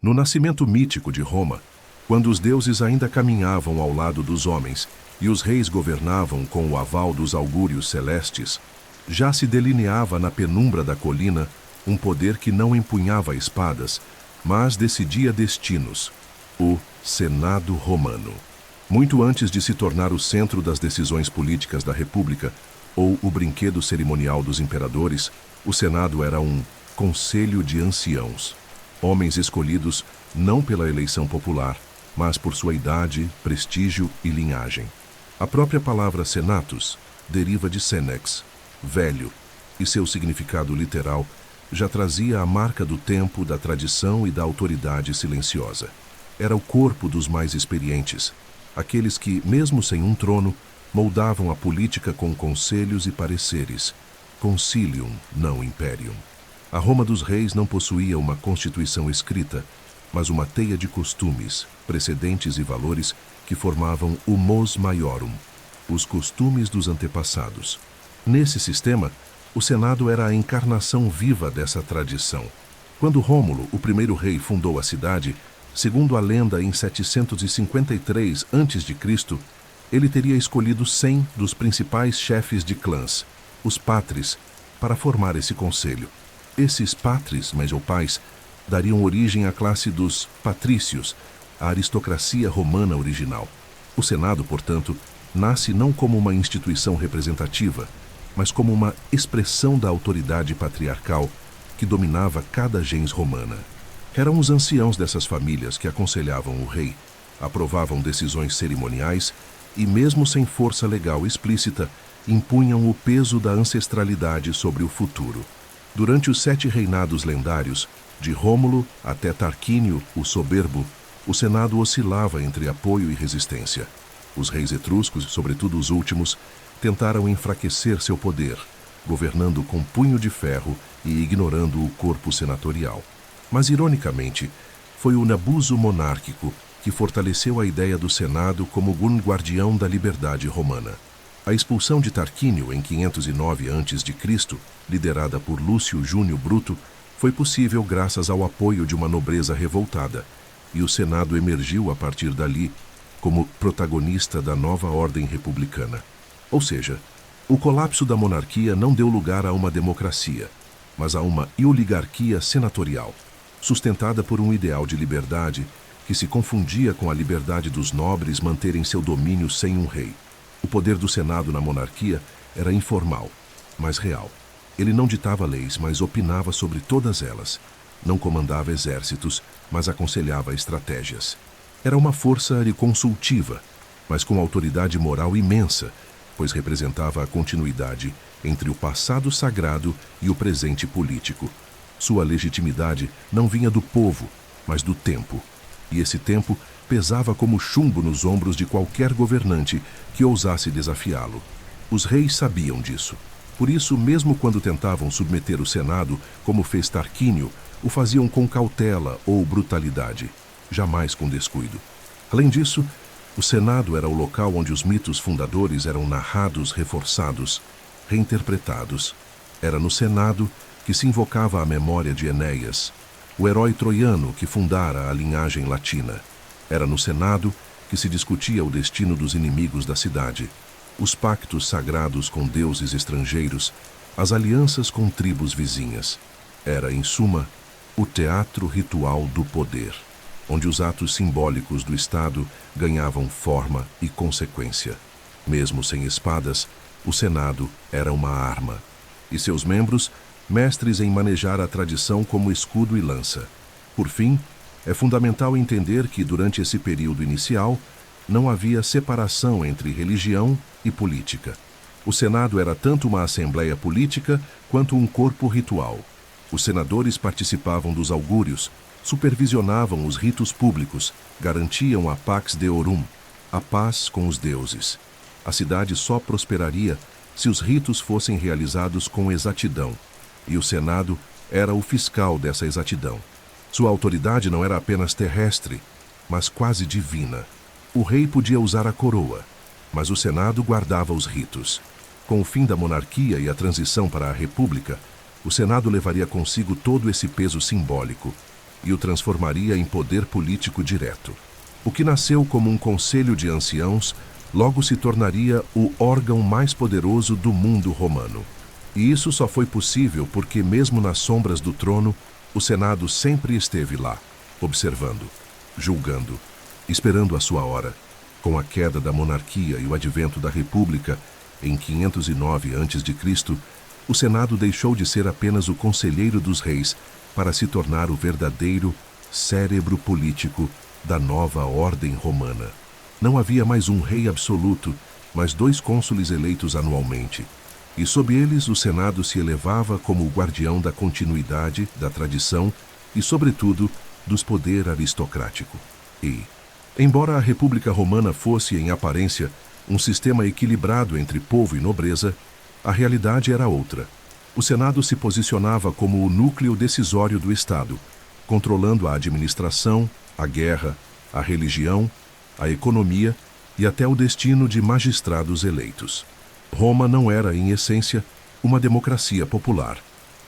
No nascimento mítico de Roma, quando os deuses ainda caminhavam ao lado dos homens e os reis governavam com o aval dos augúrios celestes, já se delineava na penumbra da colina um poder que não empunhava espadas, mas decidia destinos: o Senado Romano. Muito antes de se tornar o centro das decisões políticas da República ou o brinquedo cerimonial dos imperadores, o Senado era um conselho de anciãos, homens escolhidos não pela eleição popular, mas por sua idade, prestígio e linhagem. A própria palavra senatus deriva de senex, velho, e seu significado literal já trazia a marca do tempo, da tradição e da autoridade silenciosa. Era o corpo dos mais experientes, aqueles que, mesmo sem um trono, moldavam a política com conselhos e pareceres. Concilium, não imperium. A Roma dos reis não possuía uma constituição escrita, mas uma teia de costumes, precedentes e valores que formavam o mos maiorum, os costumes dos antepassados. Nesse sistema, o Senado era a encarnação viva dessa tradição. Quando Rômulo, o primeiro rei, fundou a cidade, segundo a lenda, em 753 a.C., ele teria escolhido 100 dos principais chefes de clãs, os patres, para formar esse conselho. Esses patres, ou pais, dariam origem à classe dos patrícios, a aristocracia romana original. O Senado, portanto, nasce não como uma instituição representativa, mas como uma expressão da autoridade patriarcal que dominava cada gens romana. Eram os anciãos dessas famílias que aconselhavam o rei, aprovavam decisões cerimoniais e, mesmo sem força legal explícita, impunham o peso da ancestralidade sobre o futuro. Durante os 7 reinados lendários, de Rômulo até Tarquínio, o Soberbo, o Senado oscilava entre apoio e resistência. Os reis etruscos, sobretudo os últimos, tentaram enfraquecer seu poder, governando com punho de ferro e ignorando o corpo senatorial. Mas, ironicamente, foi o abuso monárquico que fortaleceu a ideia do Senado como guardião da liberdade romana. A expulsão de Tarquínio em 509 a.C., liderada por Lúcio Júnio Bruto, foi possível graças ao apoio de uma nobreza revoltada, e o Senado emergiu a partir dali como protagonista da nova ordem republicana. Ou seja, o colapso da monarquia não deu lugar a uma democracia, mas a uma oligarquia senatorial, sustentada por um ideal de liberdade que se confundia com a liberdade dos nobres manterem seu domínio sem um rei. O poder do Senado na monarquia era informal, mas real. Ele não ditava leis, mas opinava sobre todas elas. Não comandava exércitos, mas aconselhava estratégias. Era uma força consultiva, mas com autoridade moral imensa, pois representava a continuidade entre o passado sagrado e o presente político. Sua legitimidade não vinha do povo, mas do tempo. E esse tempo pesava como chumbo nos ombros de qualquer governante que ousasse desafiá-lo. Os reis sabiam disso. Por isso, mesmo quando tentavam submeter o Senado, como fez Tarquínio, o faziam com cautela ou brutalidade, jamais com descuido. Além disso, o Senado era o local onde os mitos fundadores eram narrados, reforçados, reinterpretados. Era no Senado que se invocava a memória de Enéas, o herói troiano que fundara a linhagem latina. Era no Senado que se discutia o destino dos inimigos da cidade, os pactos sagrados com deuses estrangeiros, as alianças com tribos vizinhas. Era, em suma, o teatro ritual do poder, onde os atos simbólicos do Estado ganhavam forma e consequência. Mesmo sem espadas, o Senado era uma arma, e seus membros, mestres em manejar a tradição como escudo e lança. Por fim, é fundamental entender que, durante esse período inicial, não havia separação entre religião e política. O Senado era tanto uma assembleia política quanto um corpo ritual. Os senadores participavam dos augúrios, supervisionavam os ritos públicos, garantiam a Pax Deorum, a paz com os deuses. A cidade só prosperaria se os ritos fossem realizados com exatidão, e o Senado era o fiscal dessa exatidão. Sua autoridade não era apenas terrestre, mas quase divina. O rei podia usar a coroa, mas o Senado guardava os ritos. Com o fim da monarquia e a transição para a república, o Senado levaria consigo todo esse peso simbólico, e o transformaria em poder político direto. O que nasceu como um conselho de anciãos, logo se tornaria o órgão mais poderoso do mundo romano. E isso só foi possível porque, mesmo nas sombras do trono, o Senado sempre esteve lá, observando, julgando, esperando a sua hora. Com a queda da monarquia e o advento da República, em 509 a.C., o Senado deixou de ser apenas o conselheiro dos reis para se tornar o verdadeiro cérebro político da nova ordem romana. Não havia mais um rei absoluto, mas 2 cônsules eleitos anualmente. E sob eles o Senado se elevava como o guardião da continuidade, da tradição e, sobretudo, dos poder aristocrático. E, embora a República Romana fosse, em aparência, um sistema equilibrado entre povo e nobreza, a realidade era outra. O Senado se posicionava como o núcleo decisório do Estado, controlando a administração, a guerra, a religião, a economia e até o destino de magistrados eleitos. Roma não era, em essência, uma democracia popular.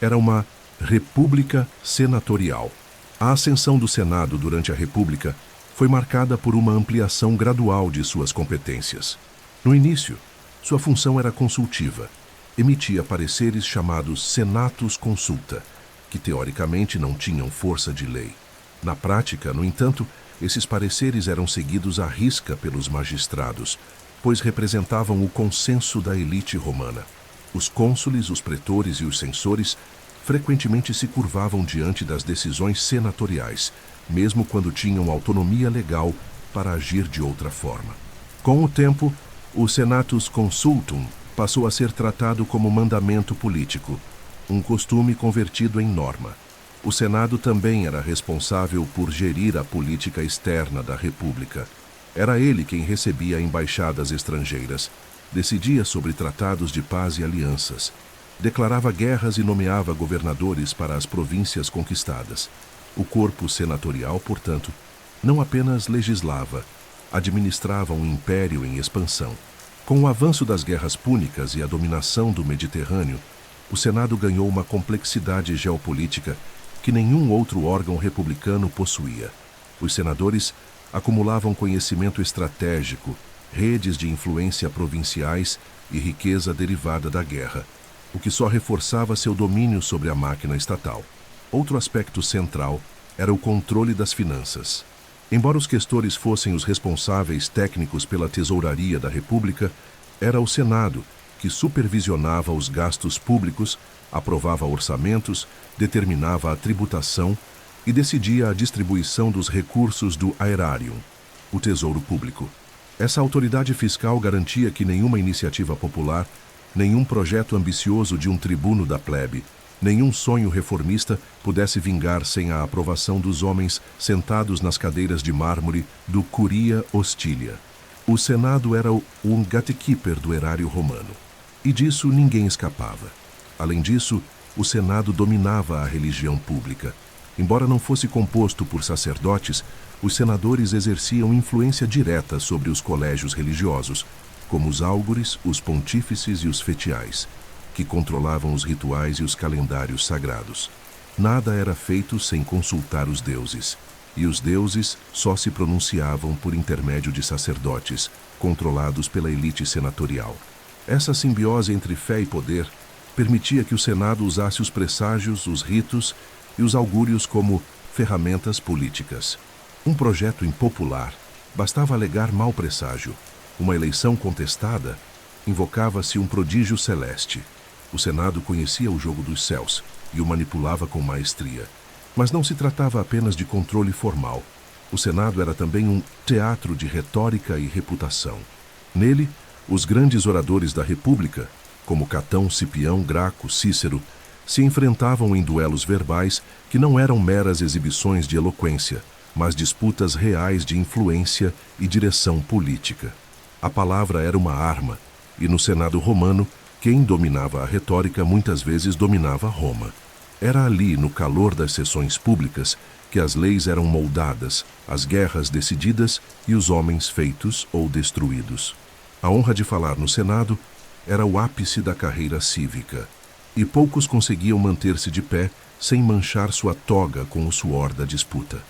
Era uma república senatorial. A ascensão do Senado durante a República foi marcada por uma ampliação gradual de suas competências. No início, sua função era consultiva. Emitia pareceres chamados senatus consulta, que teoricamente não tinham força de lei. Na prática, no entanto, esses pareceres eram seguidos à risca pelos magistrados, pois representavam o consenso da elite romana. Os cônsules, os pretores e os censores frequentemente se curvavam diante das decisões senatoriais, mesmo quando tinham autonomia legal para agir de outra forma. Com o tempo, o senatus consultum passou a ser tratado como mandamento político, um costume convertido em norma. O Senado também era responsável por gerir a política externa da República. Era ele quem recebia embaixadas estrangeiras, decidia sobre tratados de paz e alianças, declarava guerras e nomeava governadores para as províncias conquistadas. O corpo senatorial, portanto, não apenas legislava, administrava um império em expansão. Com o avanço das guerras púnicas e a dominação do Mediterrâneo, o Senado ganhou uma complexidade geopolítica que nenhum outro órgão republicano possuía. Os senadores acumulavam conhecimento estratégico, redes de influência provinciais e riqueza derivada da guerra, o que só reforçava seu domínio sobre a máquina estatal. Outro aspecto central era o controle das finanças. Embora os questores fossem os responsáveis técnicos pela tesouraria da República, era o Senado que supervisionava os gastos públicos, aprovava orçamentos, determinava a tributação e decidia a distribuição dos recursos do aerarium, o tesouro público. Essa autoridade fiscal garantia que nenhuma iniciativa popular, nenhum projeto ambicioso de um tribuno da plebe, nenhum sonho reformista pudesse vingar sem a aprovação dos homens sentados nas cadeiras de mármore do Curia Hostilia. O Senado era o gatekeeper do erário romano, e disso ninguém escapava. Além disso, o Senado dominava a religião pública. Embora não fosse composto por sacerdotes, os senadores exerciam influência direta sobre os colégios religiosos, como os áugures, os pontífices e os fetiais, que controlavam os rituais e os calendários sagrados. Nada era feito sem consultar os deuses, e os deuses só se pronunciavam por intermédio de sacerdotes, controlados pela elite senatorial. Essa simbiose entre fé e poder permitia que o Senado usasse os presságios, os ritos e os augúrios como ferramentas políticas. Um projeto impopular bastava alegar mau presságio. Uma eleição contestada, invocava-se um prodígio celeste. O Senado conhecia o jogo dos céus e o manipulava com maestria. Mas não se tratava apenas de controle formal. O Senado era também um teatro de retórica e reputação. Nele, os grandes oradores da República, como Catão, Cipião, Graco, Cícero, se enfrentavam em duelos verbais que não eram meras exibições de eloquência, mas disputas reais de influência e direção política. A palavra era uma arma, e no Senado romano, quem dominava a retórica muitas vezes dominava Roma. Era ali, no calor das sessões públicas, que as leis eram moldadas, as guerras decididas e os homens feitos ou destruídos. A honra de falar no Senado era o ápice da carreira cívica, e poucos conseguiam manter-se de pé sem manchar sua toga com o suor da disputa.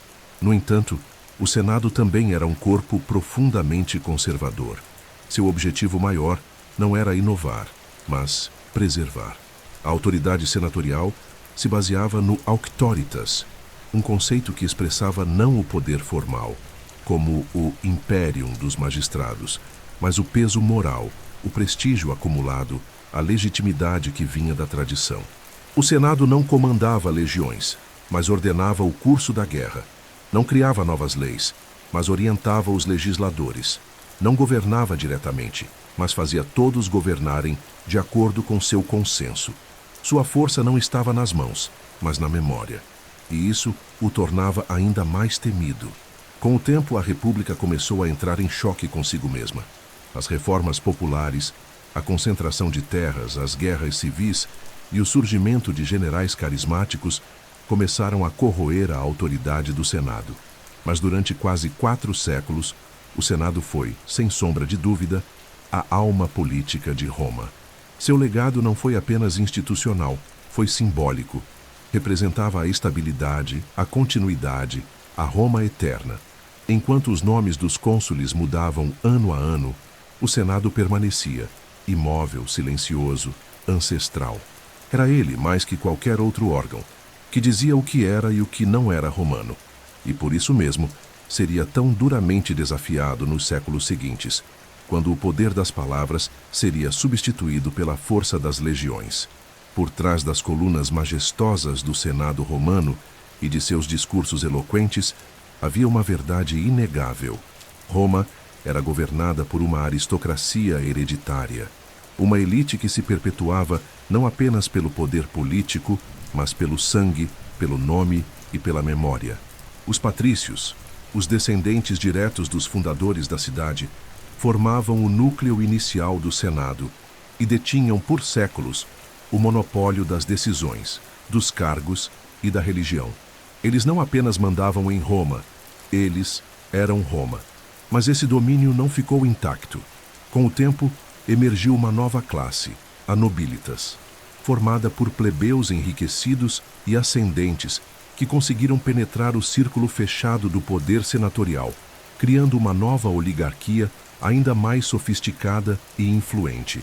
No entanto, o Senado também era um corpo profundamente conservador. Seu objetivo maior não era inovar, mas preservar. A autoridade senatorial se baseava no auctoritas, um conceito que expressava não o poder formal, como o imperium dos magistrados, mas o peso moral, o prestígio acumulado, a legitimidade que vinha da tradição. O Senado não comandava legiões, mas ordenava o curso da guerra. Não criava novas leis, mas orientava os legisladores. Não governava diretamente, mas fazia todos governarem de acordo com seu consenso. Sua força não estava nas mãos, mas na memória. E isso o tornava ainda mais temido. Com o tempo, a República começou a entrar em choque consigo mesma. As reformas populares, a concentração de terras, as guerras civis e o surgimento de generais carismáticos começaram a corroer a autoridade do Senado. Mas durante quase 4 séculos, o Senado foi, sem sombra de dúvida, a alma política de Roma. Seu legado não foi apenas institucional, foi simbólico. Representava a estabilidade, a continuidade, a Roma eterna. Enquanto os nomes dos cônsules mudavam ano a ano, o Senado permanecia, imóvel, silencioso, ancestral. Era ele, mais que qualquer outro órgão, que dizia o que era e o que não era romano. E por isso mesmo, seria tão duramente desafiado nos séculos seguintes, quando o poder das palavras seria substituído pela força das legiões. Por trás das colunas majestosas do Senado romano e de seus discursos eloquentes, havia uma verdade inegável. Roma era governada por uma aristocracia hereditária, uma elite que se perpetuava não apenas pelo poder político, mas pelo sangue, pelo nome e pela memória. Os patrícios, os descendentes diretos dos fundadores da cidade, formavam o núcleo inicial do Senado e detinham por séculos o monopólio das decisões, dos cargos e da religião. Eles não apenas mandavam em Roma, eles eram Roma. Mas esse domínio não ficou intacto. Com o tempo, emergiu uma nova classe, a nobilitas, formada por plebeus enriquecidos e ascendentes que conseguiram penetrar o círculo fechado do poder senatorial, criando uma nova oligarquia ainda mais sofisticada e influente.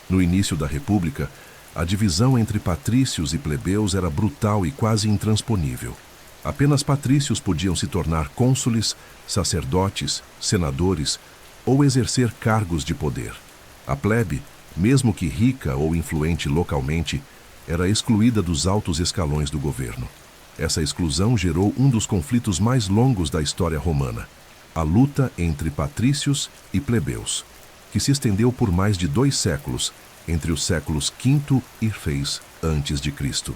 No início da República, a divisão entre patrícios e plebeus era brutal e quase intransponível. Apenas patrícios podiam se tornar cônsules, sacerdotes, senadores ou exercer cargos de poder. A plebe, mesmo que rica ou influente localmente, era excluída dos altos escalões do governo. Essa exclusão gerou um dos conflitos mais longos da história romana, a luta entre patrícios e plebeus, que se estendeu por mais de 2 séculos, entre os séculos V e VI a.C.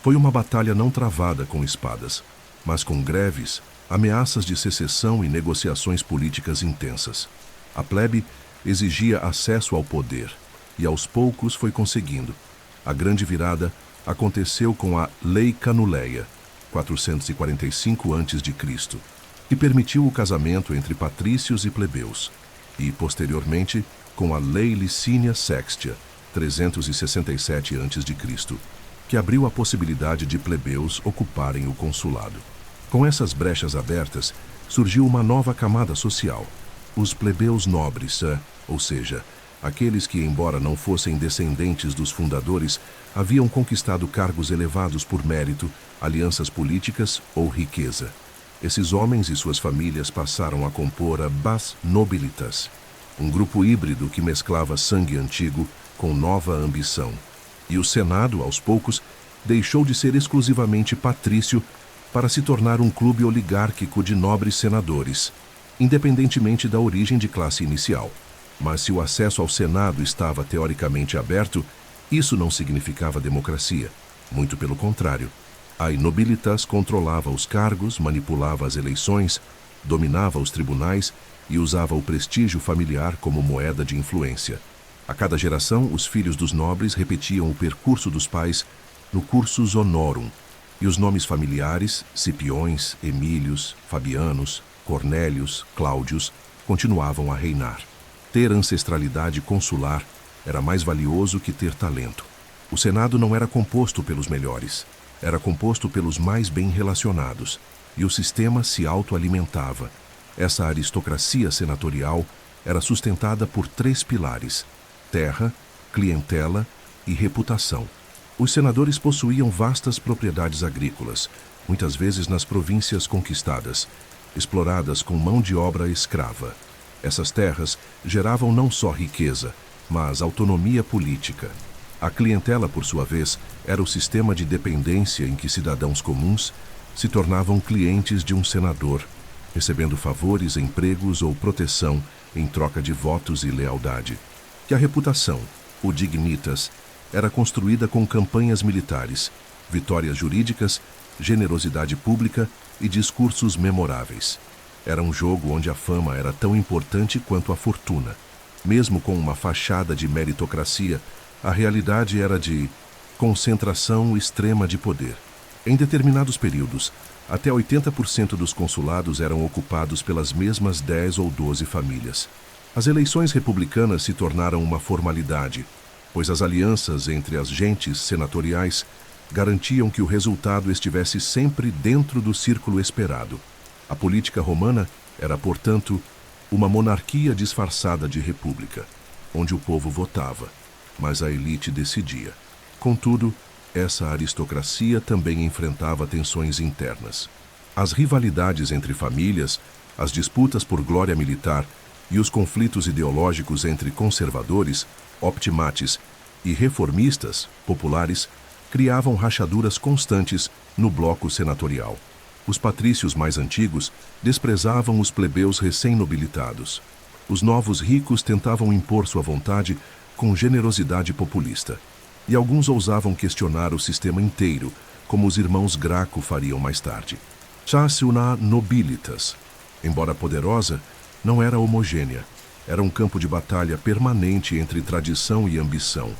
Foi uma batalha não travada com espadas, mas com greves, ameaças de secessão e negociações políticas intensas. A plebe exigia acesso ao poder, e aos poucos foi conseguindo. A grande virada aconteceu com a Lei Canuleia, 445 a.C., que permitiu o casamento entre patrícios e plebeus, e, posteriormente, com a Lei Licínia Sextia, 367 a.C., que abriu a possibilidade de plebeus ocuparem o consulado. Com essas brechas abertas, surgiu uma nova camada social, os plebeus nobres, ou seja, aqueles que, embora não fossem descendentes dos fundadores, haviam conquistado cargos elevados por mérito, alianças políticas ou riqueza. Esses homens e suas famílias passaram a compor a Bas Nobilitas, um grupo híbrido que mesclava sangue antigo com nova ambição. E o Senado, aos poucos, deixou de ser exclusivamente patrício para se tornar um clube oligárquico de nobres senadores, independentemente da origem de classe inicial. Mas se o acesso ao Senado estava teoricamente aberto, isso não significava democracia. Muito pelo contrário. A nobilitas controlava os cargos, manipulava as eleições, dominava os tribunais e usava o prestígio familiar como moeda de influência. A cada geração, os filhos dos nobres repetiam o percurso dos pais no cursus honorum, e os nomes familiares, Cipiões, Emílios, Fabianos, Cornélios, Cláudios, continuavam a reinar. Ter ancestralidade consular era mais valioso que ter talento. O Senado não era composto pelos melhores. Era composto pelos mais bem relacionados, e o sistema se autoalimentava. Essa aristocracia senatorial era sustentada por 3 pilares: terra, clientela e reputação. Os senadores possuíam vastas propriedades agrícolas, muitas vezes nas províncias conquistadas, exploradas com mão de obra escrava. Essas terras geravam não só riqueza, mas autonomia política. A clientela, por sua vez, era o sistema de dependência em que cidadãos comuns se tornavam clientes de um senador, recebendo favores, empregos ou proteção em troca de votos e lealdade. E a reputação, o dignitas, era construída com campanhas militares, vitórias jurídicas, generosidade pública e discursos memoráveis. Era um jogo onde a fama era tão importante quanto a fortuna. Mesmo com uma fachada de meritocracia, a realidade era de concentração extrema de poder. Em determinados períodos, até 80% dos consulados eram ocupados pelas mesmas 10 ou 12 famílias. As eleições republicanas se tornaram uma formalidade, pois as alianças entre as gentes senatoriais garantiam que o resultado estivesse sempre dentro do círculo esperado. A política romana era, portanto, uma monarquia disfarçada de república, onde o povo votava, mas a elite decidia. Contudo, essa aristocracia também enfrentava tensões internas. As rivalidades entre famílias, as disputas por glória militar e os conflitos ideológicos entre conservadores, optimates e reformistas, populares, criavam rachaduras constantes no bloco senatorial. Os patrícios mais antigos desprezavam os plebeus recém-nobilitados. Os novos ricos tentavam impor sua vontade com generosidade populista. E alguns ousavam questionar o sistema inteiro, como os irmãos Graco fariam mais tarde. Chasuna nobilitas, embora poderosa, não era homogênea. Era um campo de batalha permanente entre tradição e ambição.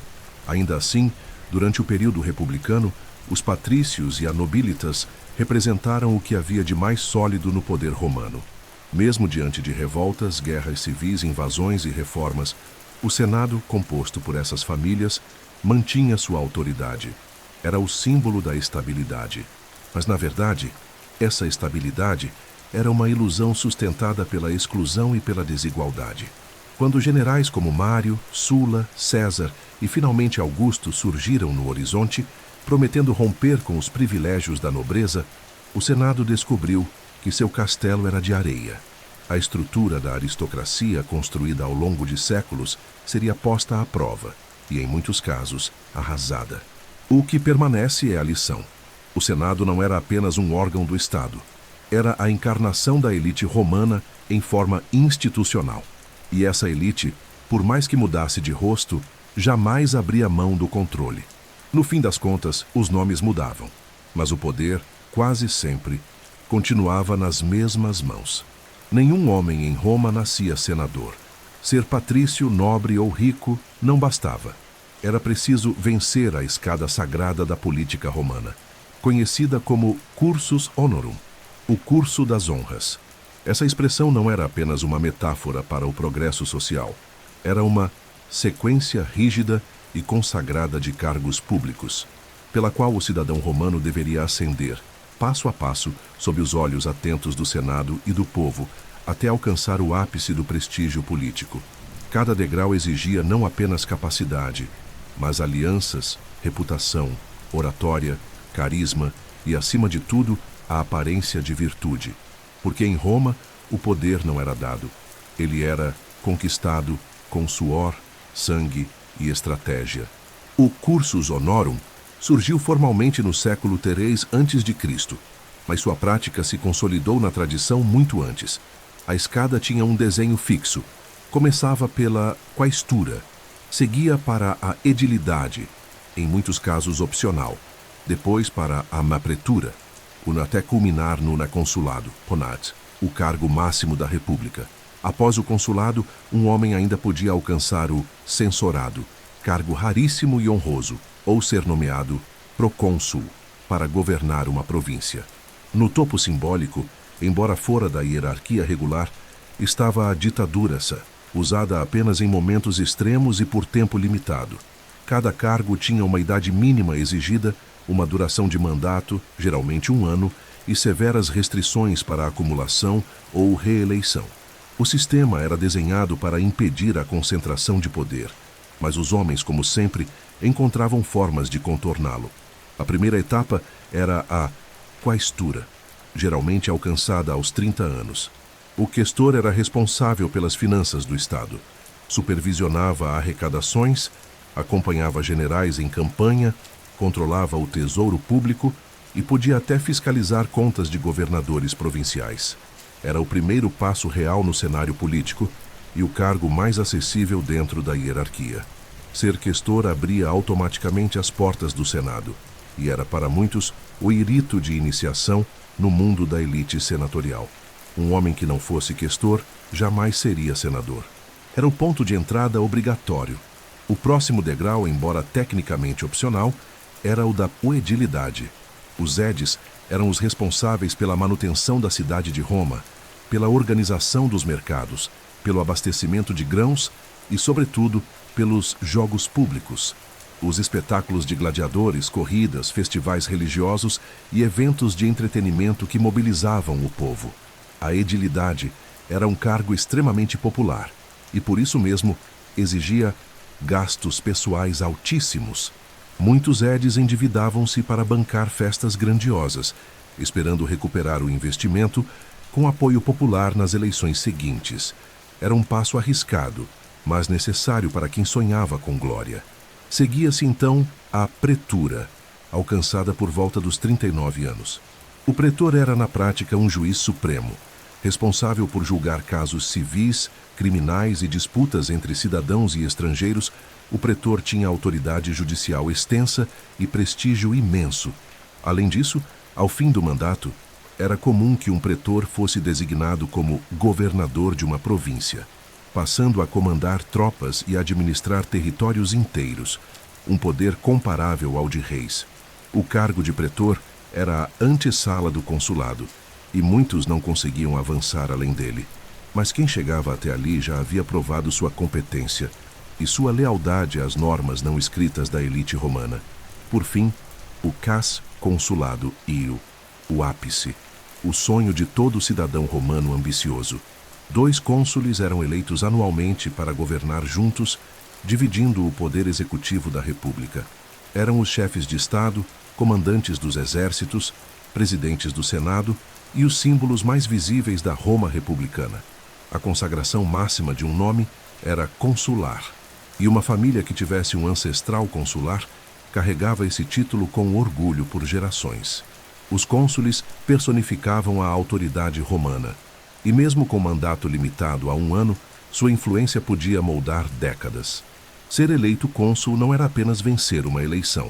Ainda assim, durante o período republicano, os patrícios e a nobilitas representaram o que havia de mais sólido no poder romano. Mesmo diante de revoltas, guerras civis, invasões e reformas, o Senado, composto por essas famílias, mantinha sua autoridade. Era o símbolo da estabilidade. Mas, na verdade, essa estabilidade era uma ilusão sustentada pela exclusão e pela desigualdade. Quando generais como Mário, Sula, César e finalmente Augusto surgiram no horizonte, prometendo romper com os privilégios da nobreza, o Senado descobriu que seu castelo era de areia. A estrutura da aristocracia construída ao longo de séculos seria posta à prova e, em muitos casos, arrasada. O que permanece é a lição. O Senado não era apenas um órgão do Estado. Era a encarnação da elite romana em forma institucional. E essa elite, por mais que mudasse de rosto, jamais abria mão do controle. No fim das contas, os nomes mudavam, mas o poder, quase sempre, continuava nas mesmas mãos. Nenhum homem em Roma nascia senador. Ser patrício, nobre ou rico não bastava. Era preciso vencer a escada sagrada da política romana, conhecida como cursus honorum, o curso das honras. Essa expressão não era apenas uma metáfora para o progresso social. Era uma sequência rígida e consagrada de cargos públicos, pela qual o cidadão romano deveria ascender, passo a passo, sob os olhos atentos do Senado e do povo, até alcançar o ápice do prestígio político. Cada degrau exigia não apenas capacidade, mas alianças, reputação, oratória, carisma e, acima de tudo, a aparência de virtude. Porque em Roma, o poder não era dado. Ele era conquistado com suor, sangue e estratégia. O cursus honorum surgiu formalmente no século III a.C., mas sua prática se consolidou na tradição muito antes. A escada tinha um desenho fixo. Começava pela quaestura, seguia para a edilidade, em muitos casos opcional, depois para a mapretura, até culminar no consulado, ponat, o cargo máximo da república. Após o consulado, um homem ainda podia alcançar o censorado, cargo raríssimo e honroso, ou ser nomeado procônsul, para governar uma província. No topo simbólico, embora fora da hierarquia regular, estava a ditaduraça, usada apenas em momentos extremos e por tempo limitado. Cada cargo tinha uma idade mínima exigida, uma duração de mandato, geralmente 1 ano, e severas restrições para a acumulação ou reeleição. O sistema era desenhado para impedir a concentração de poder, mas os homens, como sempre, encontravam formas de contorná-lo. A primeira etapa era a quaestura, geralmente alcançada aos 30 anos. O questor era responsável pelas finanças do Estado, supervisionava arrecadações, acompanhava generais em campanha, controlava o tesouro público e podia até fiscalizar contas de governadores provinciais. Era o primeiro passo real no cenário político e o cargo mais acessível dentro da hierarquia. Ser questor abria automaticamente as portas do Senado e era para muitos o rito de iniciação no mundo da elite senatorial. Um homem que não fosse questor jamais seria senador. Era o ponto de entrada obrigatório. O próximo degrau, embora tecnicamente opcional, era o da edilidade. Os edes eram os responsáveis pela manutenção da cidade de Roma, pela organização dos mercados, pelo abastecimento de grãos e, sobretudo, pelos jogos públicos. Os espetáculos de gladiadores, corridas, festivais religiosos e eventos de entretenimento que mobilizavam o povo. A edilidade era um cargo extremamente popular e, por isso mesmo, exigia gastos pessoais altíssimos. Muitos edes endividavam-se para bancar festas grandiosas, esperando recuperar o investimento com apoio popular nas eleições seguintes. Era um passo arriscado, mas necessário para quem sonhava com glória. Seguia-se então a pretura, alcançada por volta dos 39 anos. O pretor era, na prática, um juiz supremo, responsável por julgar casos civis, criminais e disputas entre cidadãos e estrangeiros. O pretor tinha autoridade judicial extensa e prestígio imenso. Além disso, ao fim do mandato, era comum que um pretor fosse designado como governador de uma província, passando a comandar tropas e administrar territórios inteiros, um poder comparável ao de reis. O cargo de pretor era a antessala do consulado, e muitos não conseguiam avançar além dele. Mas quem chegava até ali já havia provado sua competência e sua lealdade às normas não escritas da elite romana. Por fim, o cas consulado io, o ápice, o sonho de todo cidadão romano ambicioso. 2 cônsules eram eleitos anualmente para governar juntos, dividindo o poder executivo da República. Eram os chefes de Estado, comandantes dos exércitos, presidentes do Senado e os símbolos mais visíveis da Roma republicana. A consagração máxima de um nome era consular, e uma família que tivesse um ancestral consular carregava esse título com orgulho por gerações. Os cônsules personificavam a autoridade romana, e mesmo com mandato limitado a 1 ano, sua influência podia moldar décadas. Ser eleito cônsul não era apenas vencer uma eleição,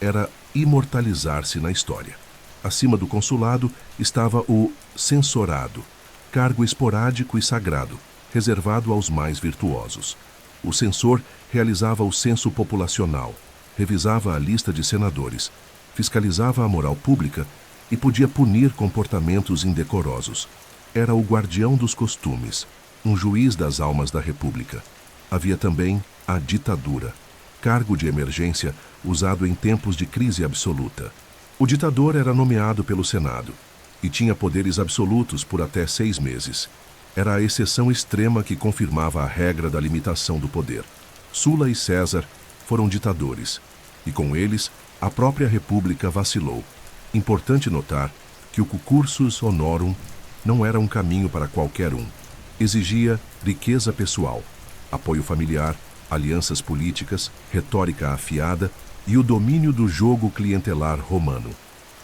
era imortalizar-se na história. Acima do consulado estava o censorado, cargo esporádico e sagrado, reservado aos mais virtuosos. O censor realizava o censo populacional, revisava a lista de senadores, fiscalizava a moral pública e podia punir comportamentos indecorosos. Era o guardião dos costumes, um juiz das almas da República. Havia também a ditadura, cargo de emergência usado em tempos de crise absoluta. O ditador era nomeado pelo Senado e tinha poderes absolutos por até 6 meses. Era a exceção extrema que confirmava a regra da limitação do poder. Sula e César foram ditadores, e com eles a própria República vacilou. Importante notar que o concursus honorum não era um caminho para qualquer um. Exigia riqueza pessoal, apoio familiar, alianças políticas, retórica afiada e o domínio do jogo clientelar romano.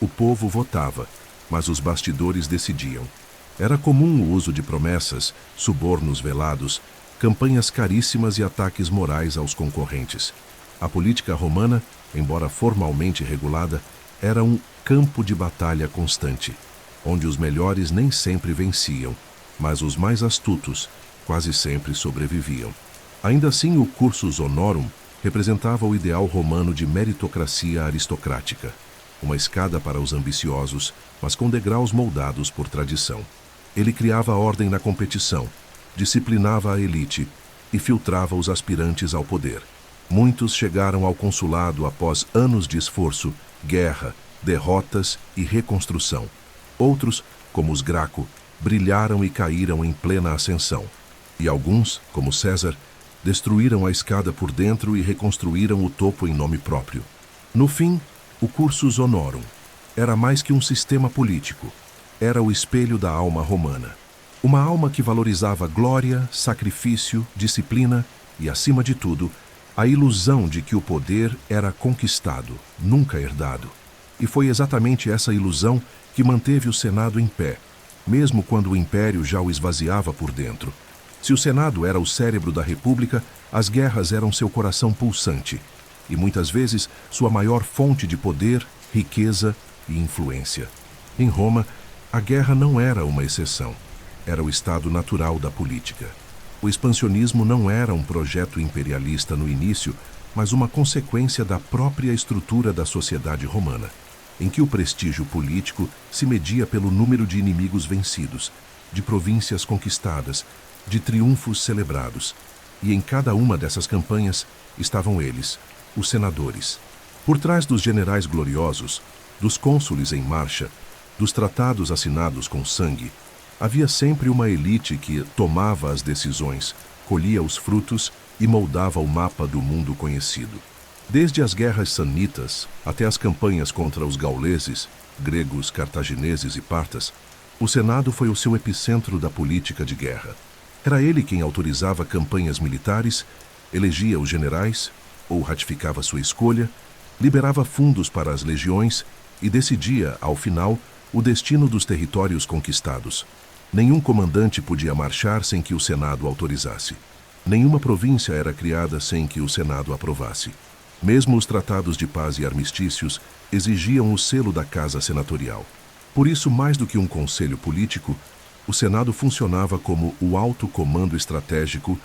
O povo votava, mas os bastidores decidiam. Era comum o uso de promessas, subornos velados, campanhas caríssimas e ataques morais aos concorrentes. A política romana, embora formalmente regulada, era um campo de batalha constante, onde os melhores nem sempre venciam, mas os mais astutos quase sempre sobreviviam. Ainda assim, o cursus honorum representava o ideal romano de meritocracia aristocrática, uma escada para os ambiciosos, mas com degraus moldados por tradição. Ele criava ordem na competição, disciplinava a elite e filtrava os aspirantes ao poder. Muitos chegaram ao consulado após anos de esforço guerra, derrotas e reconstrução. Outros, como os Graco, brilharam e caíram em plena ascensão. E alguns, como César, destruíram a escada por dentro e reconstruíram o topo em nome próprio. No fim, o Cursus Honorum era mais que um sistema político. Era o espelho da alma romana. Uma alma que valorizava glória, sacrifício, disciplina e, acima de tudo, a ilusão de que o poder era conquistado, nunca herdado. E foi exatamente essa ilusão que manteve o Senado em pé, mesmo quando o Império já o esvaziava por dentro. Se o Senado era o cérebro da República, as guerras eram seu coração pulsante, e muitas vezes sua maior fonte de poder, riqueza e influência. Em Roma, a guerra não era uma exceção. Era o estado natural da política. O expansionismo não era um projeto imperialista no início, mas uma consequência da própria estrutura da sociedade romana, em que o prestígio político se media pelo número de inimigos vencidos, de províncias conquistadas, de triunfos celebrados. E em cada uma dessas campanhas estavam eles, os senadores. Por trás dos generais gloriosos, dos cônsules em marcha, dos tratados assinados com sangue, havia sempre uma elite que tomava as decisões, colhia os frutos e moldava o mapa do mundo conhecido. Desde as guerras samnitas até as campanhas contra os gauleses, gregos, cartagineses e partas, o Senado foi o seu epicentro da política de guerra. Era ele quem autorizava campanhas militares, elegia os generais ou ratificava sua escolha, liberava fundos para as legiões e decidia, ao final, o destino dos territórios conquistados. Nenhum comandante podia marchar sem que o Senado autorizasse. Nenhuma província era criada sem que o Senado aprovasse. Mesmo os tratados de paz e armistícios exigiam o selo da Casa Senatorial. Por isso, mais do que um conselho político, o Senado funcionava como o alto comando estratégico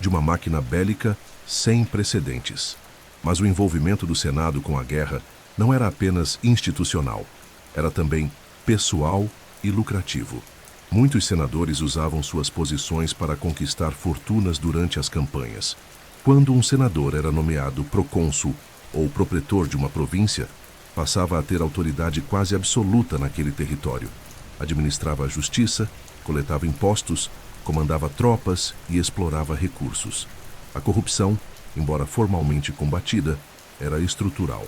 de uma máquina bélica sem precedentes. Mas o envolvimento do Senado com a guerra não era apenas institucional, era também pessoal e lucrativo. Muitos senadores usavam suas posições para conquistar fortunas durante as campanhas. Quando um senador era nomeado procônsul ou propretor de uma província, passava a ter autoridade quase absoluta naquele território. Administrava a justiça, coletava impostos, comandava tropas e explorava recursos. A corrupção, embora formalmente combatida, era estrutural.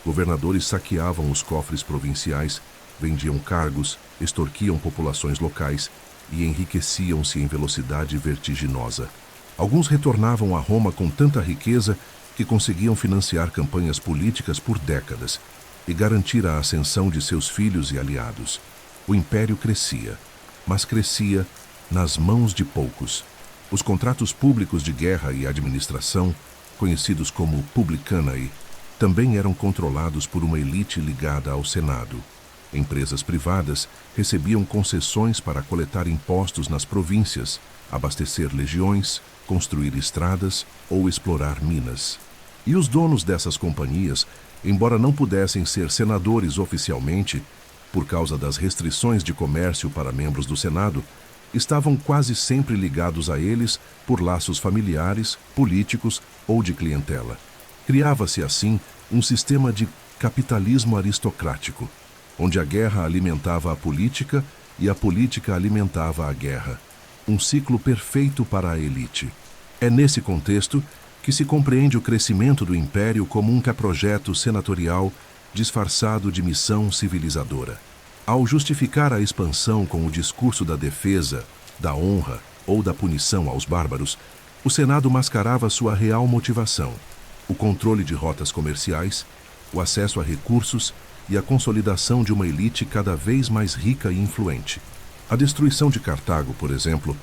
Governadores saqueavam os cofres provinciais, vendiam cargos, extorquiam populações locais e enriqueciam-se em velocidade vertiginosa. Alguns retornavam a Roma com tanta riqueza que conseguiam financiar campanhas políticas por décadas e garantir a ascensão de seus filhos e aliados. O império crescia, mas crescia nas mãos de poucos. Os contratos públicos de guerra e administração, conhecidos como publicanae, também eram controlados por uma elite ligada ao Senado. Empresas privadas recebiam concessões para coletar impostos nas províncias, abastecer legiões, construir estradas ou explorar minas. E os donos dessas companhias, embora não pudessem ser senadores oficialmente, por causa das restrições de comércio para membros do Senado, estavam quase sempre ligados a eles por laços familiares, políticos ou de clientela. Criava-se, assim, um sistema de capitalismo aristocrático, onde a guerra alimentava a política e a política alimentava a guerra. Um ciclo perfeito para a elite. É nesse contexto que se compreende o crescimento do império como um projeto senatorial disfarçado de missão civilizadora. Ao justificar a expansão com o discurso da defesa, da honra ou da punição aos bárbaros, o Senado mascarava sua real motivação: o controle de rotas comerciais, o acesso a recursos e a consolidação de uma elite cada vez mais rica e influente. A destruição de Cartago, por exemplo,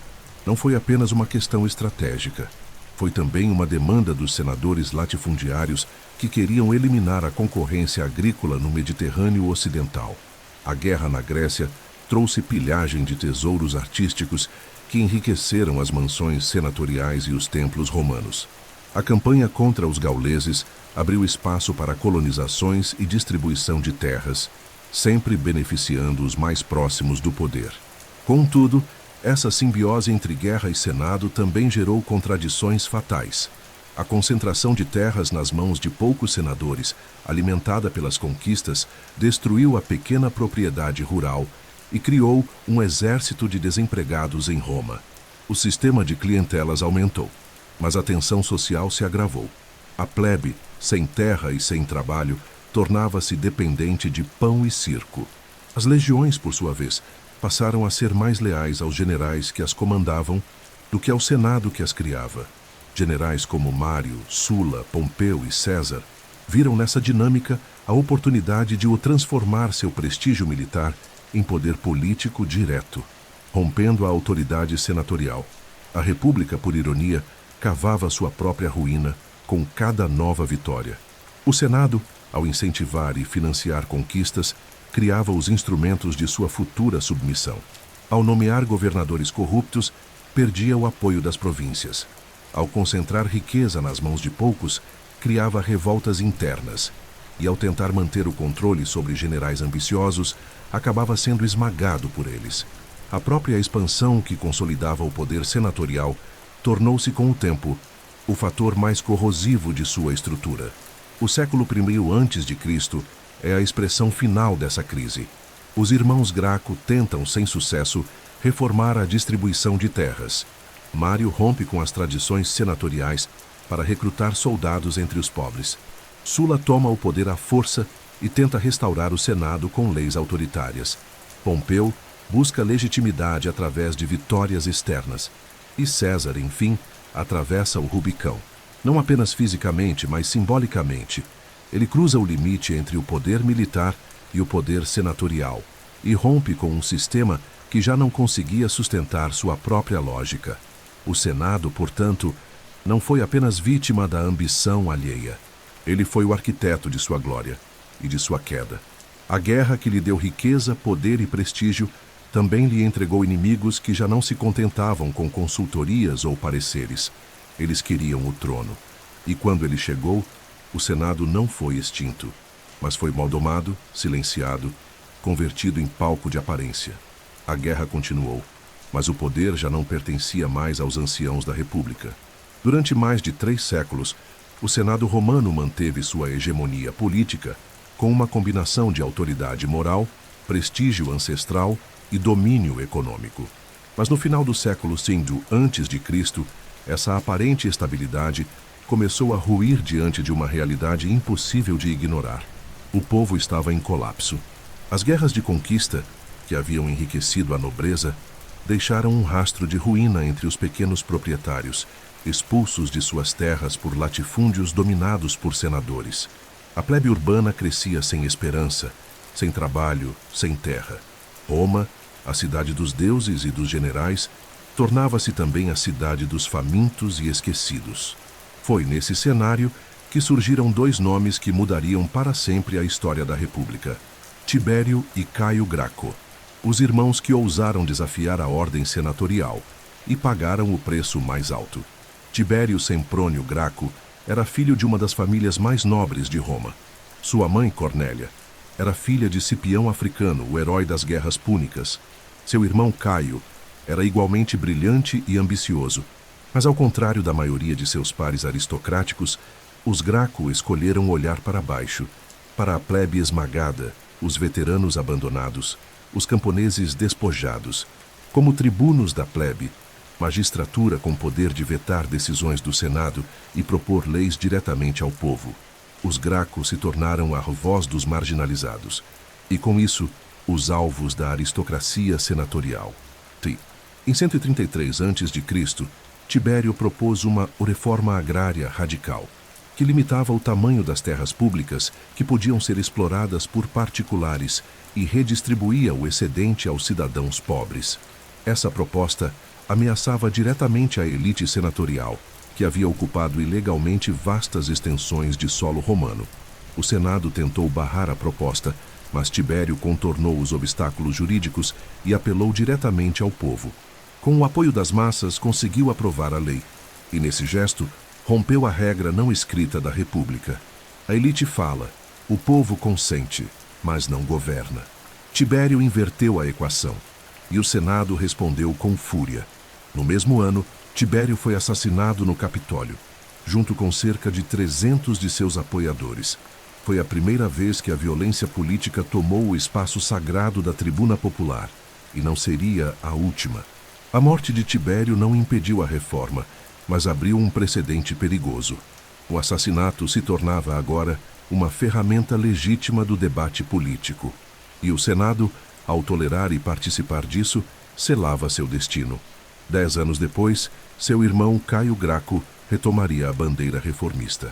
não foi apenas uma questão estratégica. Foi também uma demanda dos senadores latifundiários que queriam eliminar a concorrência agrícola no Mediterrâneo Ocidental. A guerra na Grécia trouxe pilhagem de tesouros artísticos que enriqueceram as mansões senatoriais e os templos romanos. A campanha contra os gauleses abriu espaço para colonizações e distribuição de terras, sempre beneficiando os mais próximos do poder. Contudo, essa simbiose entre guerra e Senado também gerou contradições fatais. A concentração de terras nas mãos de poucos senadores, alimentada pelas conquistas, destruiu a pequena propriedade rural e criou um exército de desempregados em Roma. O sistema de clientelas aumentou, mas a tensão social se agravou. A plebe, sem terra e sem trabalho, tornava-se dependente de pão e circo. As legiões, por sua vez, passaram a ser mais leais aos generais que as comandavam do que ao Senado que as criava. Generais como Mário, Sula, Pompeu e César viram nessa dinâmica a oportunidade de o transformar seu prestígio militar em poder político direto, rompendo a autoridade senatorial. A República, por ironia, cavava sua própria ruína com cada nova vitória. O Senado, ao incentivar e financiar conquistas, criava os instrumentos de sua futura submissão. Ao nomear governadores corruptos, perdia o apoio das províncias. Ao concentrar riqueza nas mãos de poucos, criava revoltas internas. E ao tentar manter o controle sobre generais ambiciosos, acabava sendo esmagado por eles. A própria expansão que consolidava o poder senatorial tornou-se, com o tempo, o fator mais corrosivo de sua estrutura. O século I a.C. é a expressão final dessa crise. Os irmãos Graco tentam, sem sucesso, reformar a distribuição de terras. Mário rompe com as tradições senatoriais para recrutar soldados entre os pobres. Sula toma o poder à força e tenta restaurar o Senado com leis autoritárias. Pompeu busca legitimidade através de vitórias externas. E César, enfim, atravessa o Rubicão. Não apenas fisicamente, mas simbolicamente. Ele cruza o limite entre o poder militar e o poder senatorial e rompe com um sistema que já não conseguia sustentar sua própria lógica. O Senado, portanto, não foi apenas vítima da ambição alheia. Ele foi o arquiteto de sua glória e de sua queda. A guerra que lhe deu riqueza, poder e prestígio também lhe entregou inimigos que já não se contentavam com consultorias ou pareceres. Eles queriam o trono. E quando ele chegou, o Senado não foi extinto, mas foi maldomado, silenciado, convertido em palco de aparência. A guerra continuou, mas o poder já não pertencia mais aos anciãos da República. Durante mais de 3 séculos, o Senado romano manteve sua hegemonia política com uma combinação de autoridade moral, prestígio ancestral e domínio econômico. Mas no final do século V a.C., essa aparente estabilidade começou a ruir diante de uma realidade impossível de ignorar. O povo estava em colapso. As guerras de conquista, que haviam enriquecido a nobreza, deixaram um rastro de ruína entre os pequenos proprietários, expulsos de suas terras por latifúndios dominados por senadores. A plebe urbana crescia sem esperança, sem trabalho, sem terra. Roma, a cidade dos deuses e dos generais, tornava-se também a cidade dos famintos e esquecidos. Foi nesse cenário que surgiram 2 nomes que mudariam para sempre a história da República: Tibério e Caio Graco, os irmãos que ousaram desafiar a ordem senatorial e pagaram o preço mais alto. Tibério Semprônio Graco era filho de uma das famílias mais nobres de Roma. Sua mãe, Cornélia, era filha de Cipião Africano, o herói das guerras púnicas. Seu irmão Caio era igualmente brilhante e ambicioso, mas ao contrário da maioria de seus pares aristocráticos, os Graco escolheram olhar para baixo, para a plebe esmagada, os veteranos abandonados, os camponeses despojados. Como tribunos da plebe, magistratura com poder de vetar decisões do Senado e propor leis diretamente ao povo, os Graco se tornaram a voz dos marginalizados, e com isso, os alvos da aristocracia senatorial. Em 133 a.C., Tibério propôs uma reforma agrária radical, que limitava o tamanho das terras públicas que podiam ser exploradas por particulares e redistribuía o excedente aos cidadãos pobres. Essa proposta ameaçava diretamente a elite senatorial, que havia ocupado ilegalmente vastas extensões de solo romano. O Senado tentou barrar a proposta, mas Tibério contornou os obstáculos jurídicos e apelou diretamente ao povo. Com o apoio das massas, conseguiu aprovar a lei, e nesse gesto, rompeu a regra não escrita da República. A elite fala, o povo consente, mas não governa. Tibério inverteu a equação, e o Senado respondeu com fúria. No mesmo ano, Tibério foi assassinado no Capitólio. junto com cerca de 300 de seus apoiadores. Foi a primeira vez que a violência política tomou o espaço sagrado da tribuna popular, e não seria a última. A morte de Tibério não impediu a reforma, mas abriu um precedente perigoso. O assassinato se tornava agora uma ferramenta legítima do debate político. E o Senado, ao tolerar e participar disso, selava seu destino. 10 anos depois, seu irmão Caio Graco retomaria a bandeira reformista.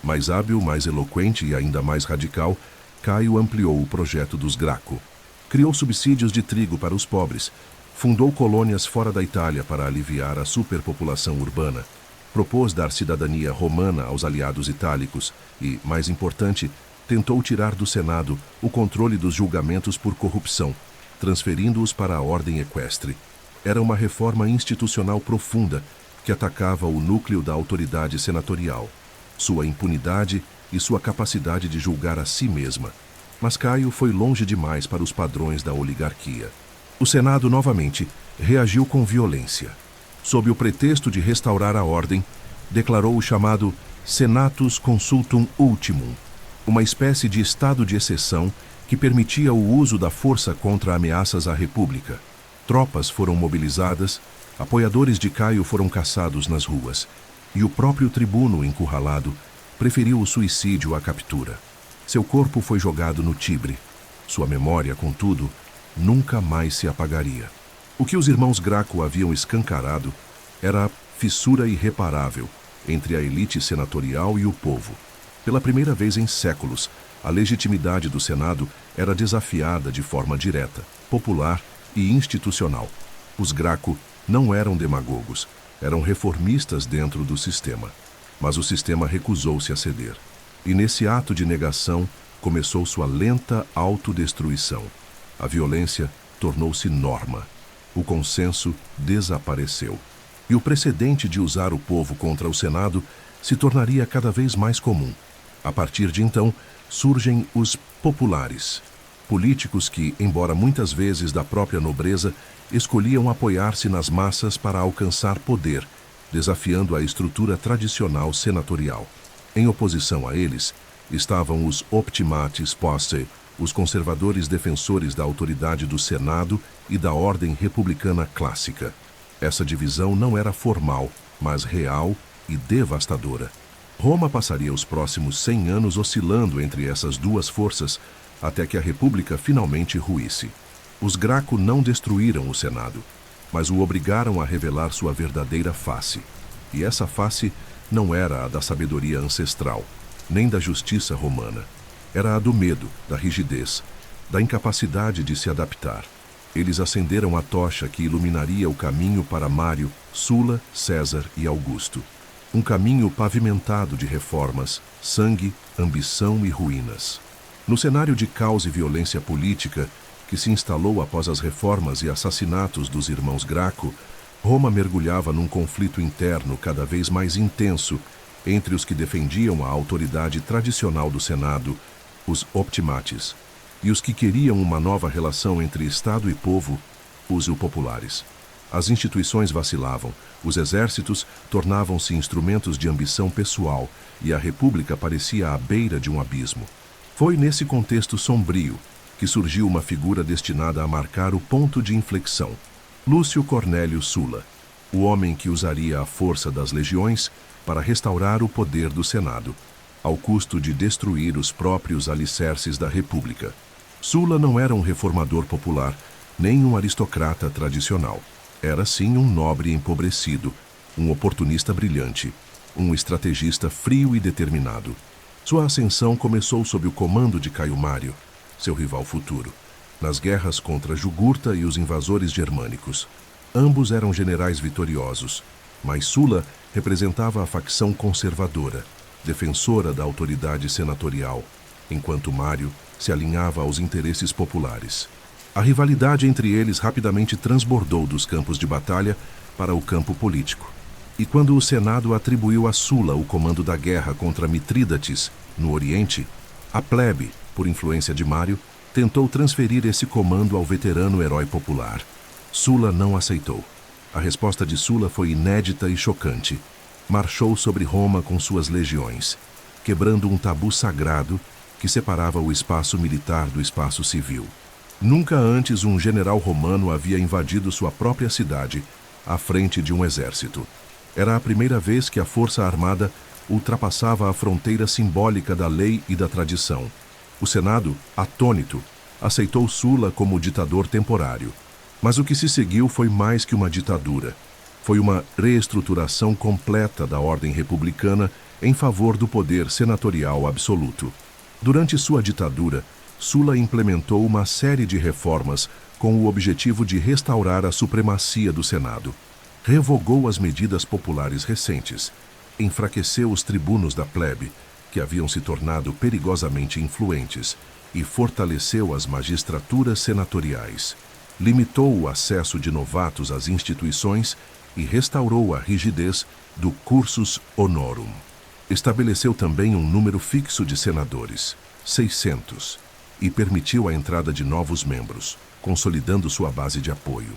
Mais hábil, mais eloquente e ainda mais radical, Caio ampliou o projeto dos Graco. Criou subsídios de trigo para os pobres, fundou colônias fora da Itália para aliviar a superpopulação urbana, propôs dar cidadania romana aos aliados itálicos e, mais importante, tentou tirar do Senado o controle dos julgamentos por corrupção, transferindo-os para a ordem equestre. Era uma reforma institucional profunda que atacava o núcleo da autoridade senatorial, sua impunidade e sua capacidade de julgar a si mesma. Mas Caio foi longe demais para os padrões da oligarquia. O Senado, novamente, reagiu com violência. Sob o pretexto de restaurar a ordem, declarou o chamado Senatus Consultum Ultimum, uma espécie de estado de exceção que permitia o uso da força contra ameaças à República. Tropas foram mobilizadas, apoiadores de Caio foram caçados nas ruas, e o próprio tribuno, encurralado, preferiu o suicídio à captura. Seu corpo foi jogado no Tibre. Sua memória, contudo, nunca mais se apagaria. O que os irmãos Graco haviam escancarado era a fissura irreparável entre a elite senatorial e o povo. Pela primeira vez em séculos, a legitimidade do Senado era desafiada de forma direta, popular e institucional. Os Graco não eram demagogos, eram reformistas dentro do sistema. Mas o sistema recusou-se a ceder. E nesse ato de negação começou sua lenta autodestruição. A violência tornou-se norma. O consenso desapareceu. E o precedente de usar o povo contra o Senado se tornaria cada vez mais comum. A partir de então, surgem os populares, políticos que, embora muitas vezes da própria nobreza, escolhiam apoiar-se nas massas para alcançar poder, desafiando a estrutura tradicional senatorial. Em oposição a eles, estavam os optimates posse, os conservadores defensores da autoridade do Senado e da ordem republicana clássica. Essa divisão não era formal, mas real e devastadora. Roma passaria os próximos 100 anos oscilando entre essas duas forças, até que a República finalmente ruísse. Os Graco não destruíram o Senado, mas o obrigaram a revelar sua verdadeira face. E essa face não era a da sabedoria ancestral, nem da justiça romana. Era a do medo, da rigidez, da incapacidade de se adaptar. Eles acenderam a tocha que iluminaria o caminho para Mário, Sula, César e Augusto. Um caminho pavimentado de reformas, sangue, ambição e ruínas. No cenário de caos e violência política que se instalou após as reformas e assassinatos dos irmãos Graco, Roma mergulhava num conflito interno cada vez mais intenso entre os que defendiam a autoridade tradicional do Senado, os optimates, e os que queriam uma nova relação entre Estado e povo, os populares. As instituições vacilavam, os exércitos tornavam-se instrumentos de ambição pessoal e a República parecia à beira de um abismo. Foi nesse contexto sombrio que surgiu uma figura destinada a marcar o ponto de inflexão: Lúcio Cornélio Sula, o homem que usaria a força das legiões para restaurar o poder do Senado, ao custo de destruir os próprios alicerces da República. Sula não era um reformador popular, nem um aristocrata tradicional. Era sim um nobre empobrecido, um oportunista brilhante, um estrategista frio e determinado. Sua ascensão começou sob o comando de Caio Mário, seu rival futuro, nas guerras contra Jugurta e os invasores germânicos. Ambos eram generais vitoriosos, mas Sula representava a facção conservadora, defensora da autoridade senatorial, enquanto Mário se alinhava aos interesses populares. A rivalidade entre eles rapidamente transbordou dos campos de batalha para o campo político. E quando o Senado atribuiu a Sula o comando da guerra contra Mitrídates, no Oriente, a plebe, por influência de Mário, tentou transferir esse comando ao veterano herói popular. Sula não aceitou. A resposta de Sula foi inédita e chocante. marchou sobre Roma com suas legiões, quebrando um tabu sagrado que separava o espaço militar do espaço civil. Nunca antes um general romano havia invadido sua própria cidade à frente de um exército. Era a primeira vez que a força armada ultrapassava a fronteira simbólica da lei e da tradição. O Senado, atônito, aceitou Sulla como ditador temporário. Mas o que se seguiu foi mais que uma ditadura. Foi uma reestruturação completa da ordem republicana em favor do poder senatorial absoluto. Durante sua ditadura, Sulla implementou uma série de reformas com o objetivo de restaurar a supremacia do Senado. Revogou as medidas populares recentes, enfraqueceu os tribunos da plebe, que haviam se tornado perigosamente influentes, e fortaleceu as magistraturas senatoriais. Limitou o acesso de novatos às instituições e restaurou a rigidez do cursus honorum. Estabeleceu também um número fixo de senadores, 600, e permitiu a entrada de novos membros, consolidando sua base de apoio.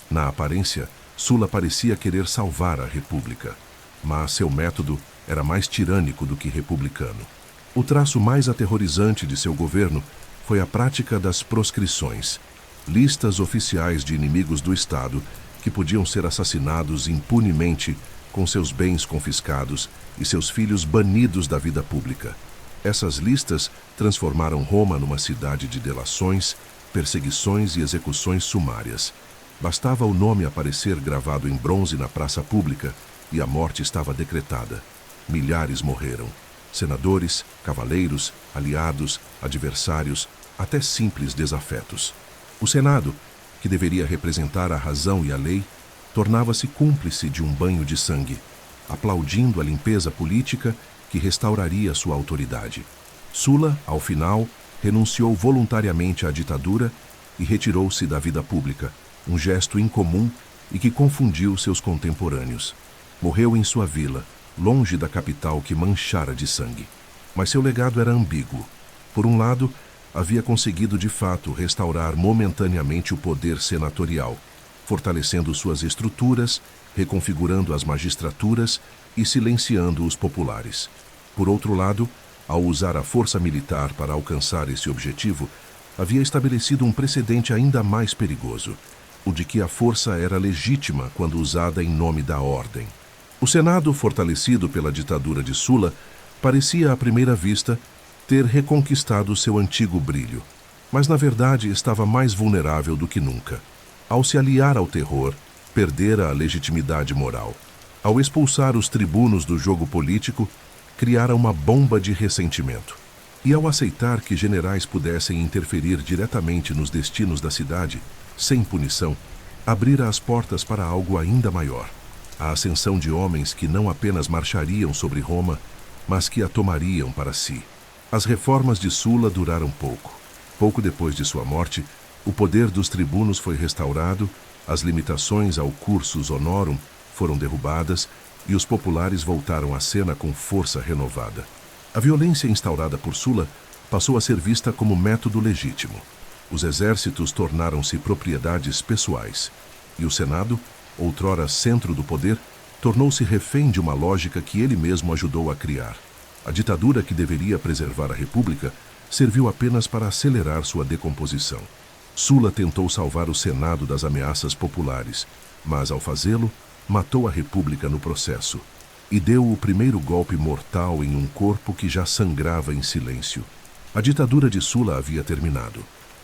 Na aparência, Sulla parecia querer salvar a República, mas seu método era mais tirânico do que republicano. O traço mais aterrorizante de seu governo foi a prática das proscrições, listas oficiais de inimigos do Estado que podiam ser assassinados impunemente com seus bens confiscados e seus filhos banidos da vida pública. Essas listas transformaram Roma numa cidade de delações, perseguições e execuções sumárias. Bastava o nome aparecer gravado em bronze na praça pública e a morte estava decretada. Milhares morreram. Senadores, cavaleiros, aliados, adversários, até simples desafetos. O Senado, que deveria representar a razão e a lei, tornava-se cúmplice de um banho de sangue, aplaudindo a limpeza política que restauraria sua autoridade. Sulla, ao final, renunciou voluntariamente à ditadura e retirou-se da vida pública, um gesto incomum e que confundiu seus contemporâneos. Morreu em sua vila, longe da capital que manchara de sangue. Mas seu legado era ambíguo. Por um lado, havia conseguido de fato restaurar momentaneamente o poder senatorial, fortalecendo suas estruturas, reconfigurando as magistraturas e silenciando os populares. Por outro lado, ao usar a força militar para alcançar esse objetivo, havia estabelecido um precedente ainda mais perigoso, o de que a força era legítima quando usada em nome da ordem. O Senado, fortalecido pela ditadura de Sulla, parecia à primeira vista ter reconquistado seu antigo brilho, mas na verdade estava mais vulnerável do que nunca. Ao se aliar ao terror, perdera a legitimidade moral. Ao expulsar os tribunos do jogo político, criara uma bomba de ressentimento. E ao aceitar que generais pudessem interferir diretamente nos destinos da cidade, sem punição, abrira as portas para algo ainda maior: a ascensão de homens que não apenas marchariam sobre Roma, mas que a tomariam para si. As reformas de Sulla duraram pouco. Pouco depois de sua morte, o poder dos tribunos foi restaurado, as limitações ao cursus honorum foram derrubadas e os populares voltaram à cena com força renovada. A violência instaurada por Sulla passou a ser vista como método legítimo. Os exércitos tornaram-se propriedades pessoais, e o Senado, outrora centro do poder, tornou-se refém de uma lógica que ele mesmo ajudou a criar. A ditadura que deveria preservar a República serviu apenas para acelerar sua decomposição. Sulla tentou salvar o Senado das ameaças populares, mas, ao fazê-lo, matou a República no processo e deu o primeiro golpe mortal em um corpo que já sangrava em silêncio. A ditadura de Sulla havia terminado,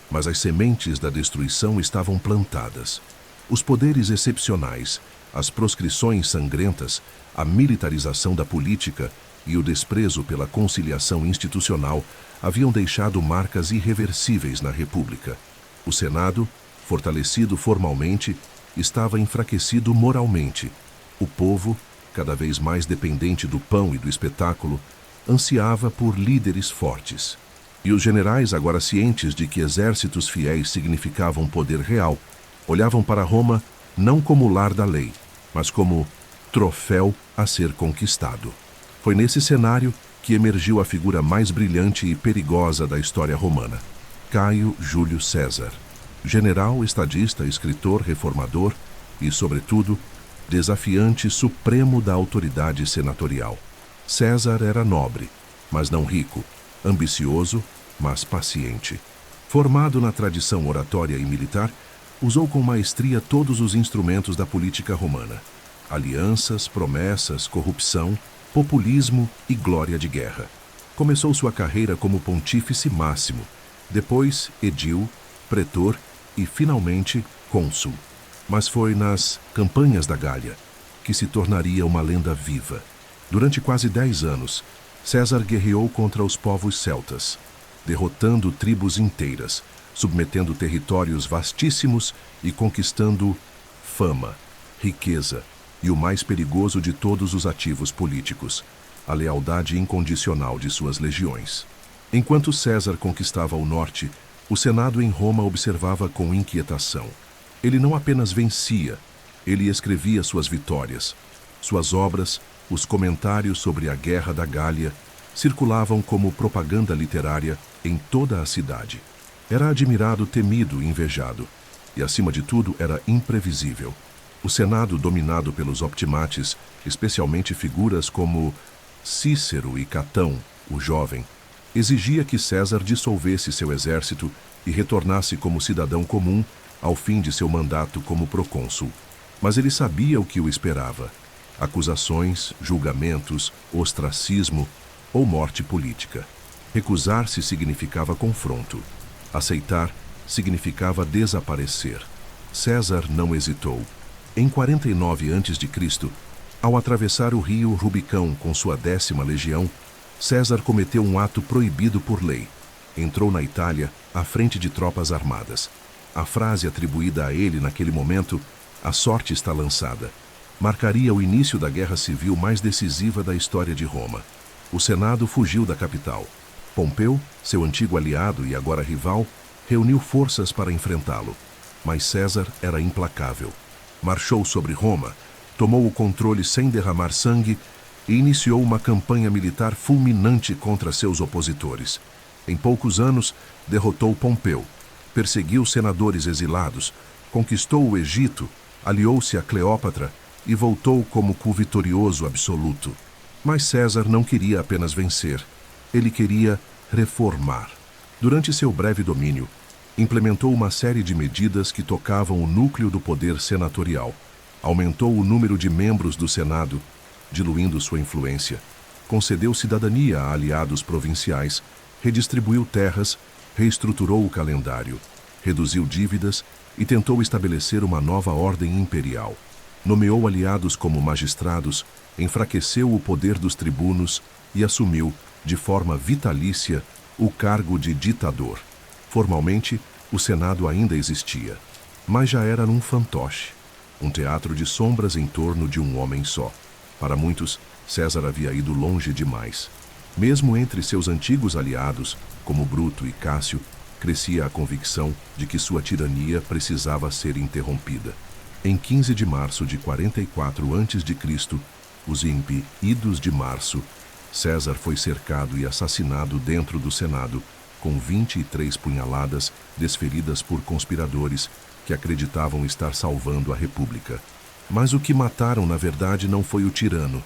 mas as sementes da destruição estavam plantadas. Os poderes excepcionais, as proscrições sangrentas, a militarização da política e o desprezo pela conciliação institucional haviam deixado marcas irreversíveis na República. O Senado, fortalecido formalmente, estava enfraquecido moralmente. O povo, cada vez mais dependente do pão e do espetáculo, ansiava por líderes fortes. E os generais, agora cientes de que exércitos fiéis significavam poder real, olhavam para Roma não como lar da lei, mas como troféu a ser conquistado. Foi nesse cenário que emergiu a figura mais brilhante e perigosa da história romana: Caio Júlio César. General, estadista, escritor, reformador e, sobretudo, desafiante supremo da autoridade senatorial. César era nobre, mas não rico, ambicioso, mas paciente. Formado na tradição oratória e militar, usou com maestria todos os instrumentos da política romana: alianças, promessas, corrupção, populismo e glória de guerra. Começou sua carreira como pontífice máximo, depois edil, pretor e, finalmente, cônsul. Mas foi nas campanhas da Gália que se tornaria uma lenda viva. Durante quase 10 anos, César guerreou contra os povos celtas, derrotando tribos inteiras, submetendo territórios vastíssimos e conquistando fama, riqueza e o mais perigoso de todos os ativos políticos: a lealdade incondicional de suas legiões. Enquanto César conquistava o norte, o Senado em Roma observava com inquietação. Ele não apenas vencia, ele escrevia suas vitórias. Suas obras, os comentários sobre a Guerra da Gália, circulavam como propaganda literária em toda a cidade. Era admirado, temido e invejado, e acima de tudo era imprevisível. O Senado, dominado pelos optimates, especialmente figuras como Cícero e Catão, o jovem, exigia que César dissolvesse seu exército e retornasse como cidadão comum ao fim de seu mandato como procônsul. Mas ele sabia o que o esperava: acusações, julgamentos, ostracismo ou morte política. Recusar-se significava confronto. Aceitar significava desaparecer. César não hesitou. Em 49 a.C., ao atravessar o rio Rubicão com sua 10ª legião, César cometeu um ato proibido por lei. Entrou na Itália à frente de tropas armadas. A frase atribuída a ele naquele momento, "a sorte está lançada", marcaria o início da guerra civil mais decisiva da história de Roma. O Senado fugiu da capital. Pompeu, seu antigo aliado e agora rival, reuniu forças para enfrentá-lo. Mas César era implacável. Marchou sobre Roma, tomou o controle sem derramar sangue e iniciou uma campanha militar fulminante contra seus opositores. Em poucos anos, derrotou Pompeu, perseguiu senadores exilados, conquistou o Egito, aliou-se a Cleópatra e voltou como co-vitorioso absoluto. Mas César não queria apenas vencer, ele queria reformar. Durante seu breve domínio, implementou uma série de medidas que tocavam o núcleo do poder senatorial. Aumentou o número de membros do Senado, diluindo sua influência. Concedeu cidadania a aliados provinciais, redistribuiu terras, reestruturou o calendário, reduziu dívidas e tentou estabelecer uma nova ordem imperial. Nomeou aliados como magistrados, enfraqueceu o poder dos tribunos e assumiu, de forma vitalícia, o cargo de ditador. Formalmente, o Senado ainda existia, mas já era um fantoche, um teatro de sombras em torno de um homem só. Para muitos, César havia ido longe demais. Mesmo entre seus antigos aliados, como Bruto e Cássio, crescia a convicção de que sua tirania precisava ser interrompida. Em 15 de março de 44 a.C., os Idos de Março, César foi cercado e assassinado dentro do Senado, com 23 punhaladas desferidas por conspiradores que acreditavam estar salvando a República. Mas o que mataram, na verdade, não foi o tirano,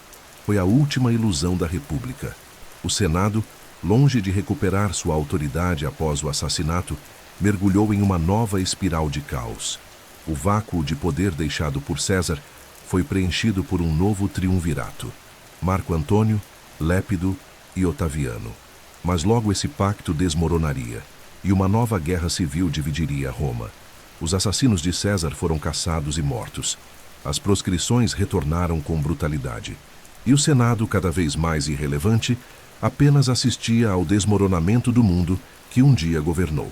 foi a última ilusão da República. O Senado, longe de recuperar sua autoridade após o assassinato, mergulhou em uma nova espiral de caos. O vácuo de poder deixado por César foi preenchido por um novo triunvirato: Marco Antônio, Lépido e Otaviano. Mas logo esse pacto desmoronaria, e uma nova guerra civil dividiria Roma. Os assassinos de César foram caçados e mortos. As proscrições retornaram com brutalidade. E o Senado, cada vez mais irrelevante, apenas assistia ao desmoronamento do mundo que um dia governou.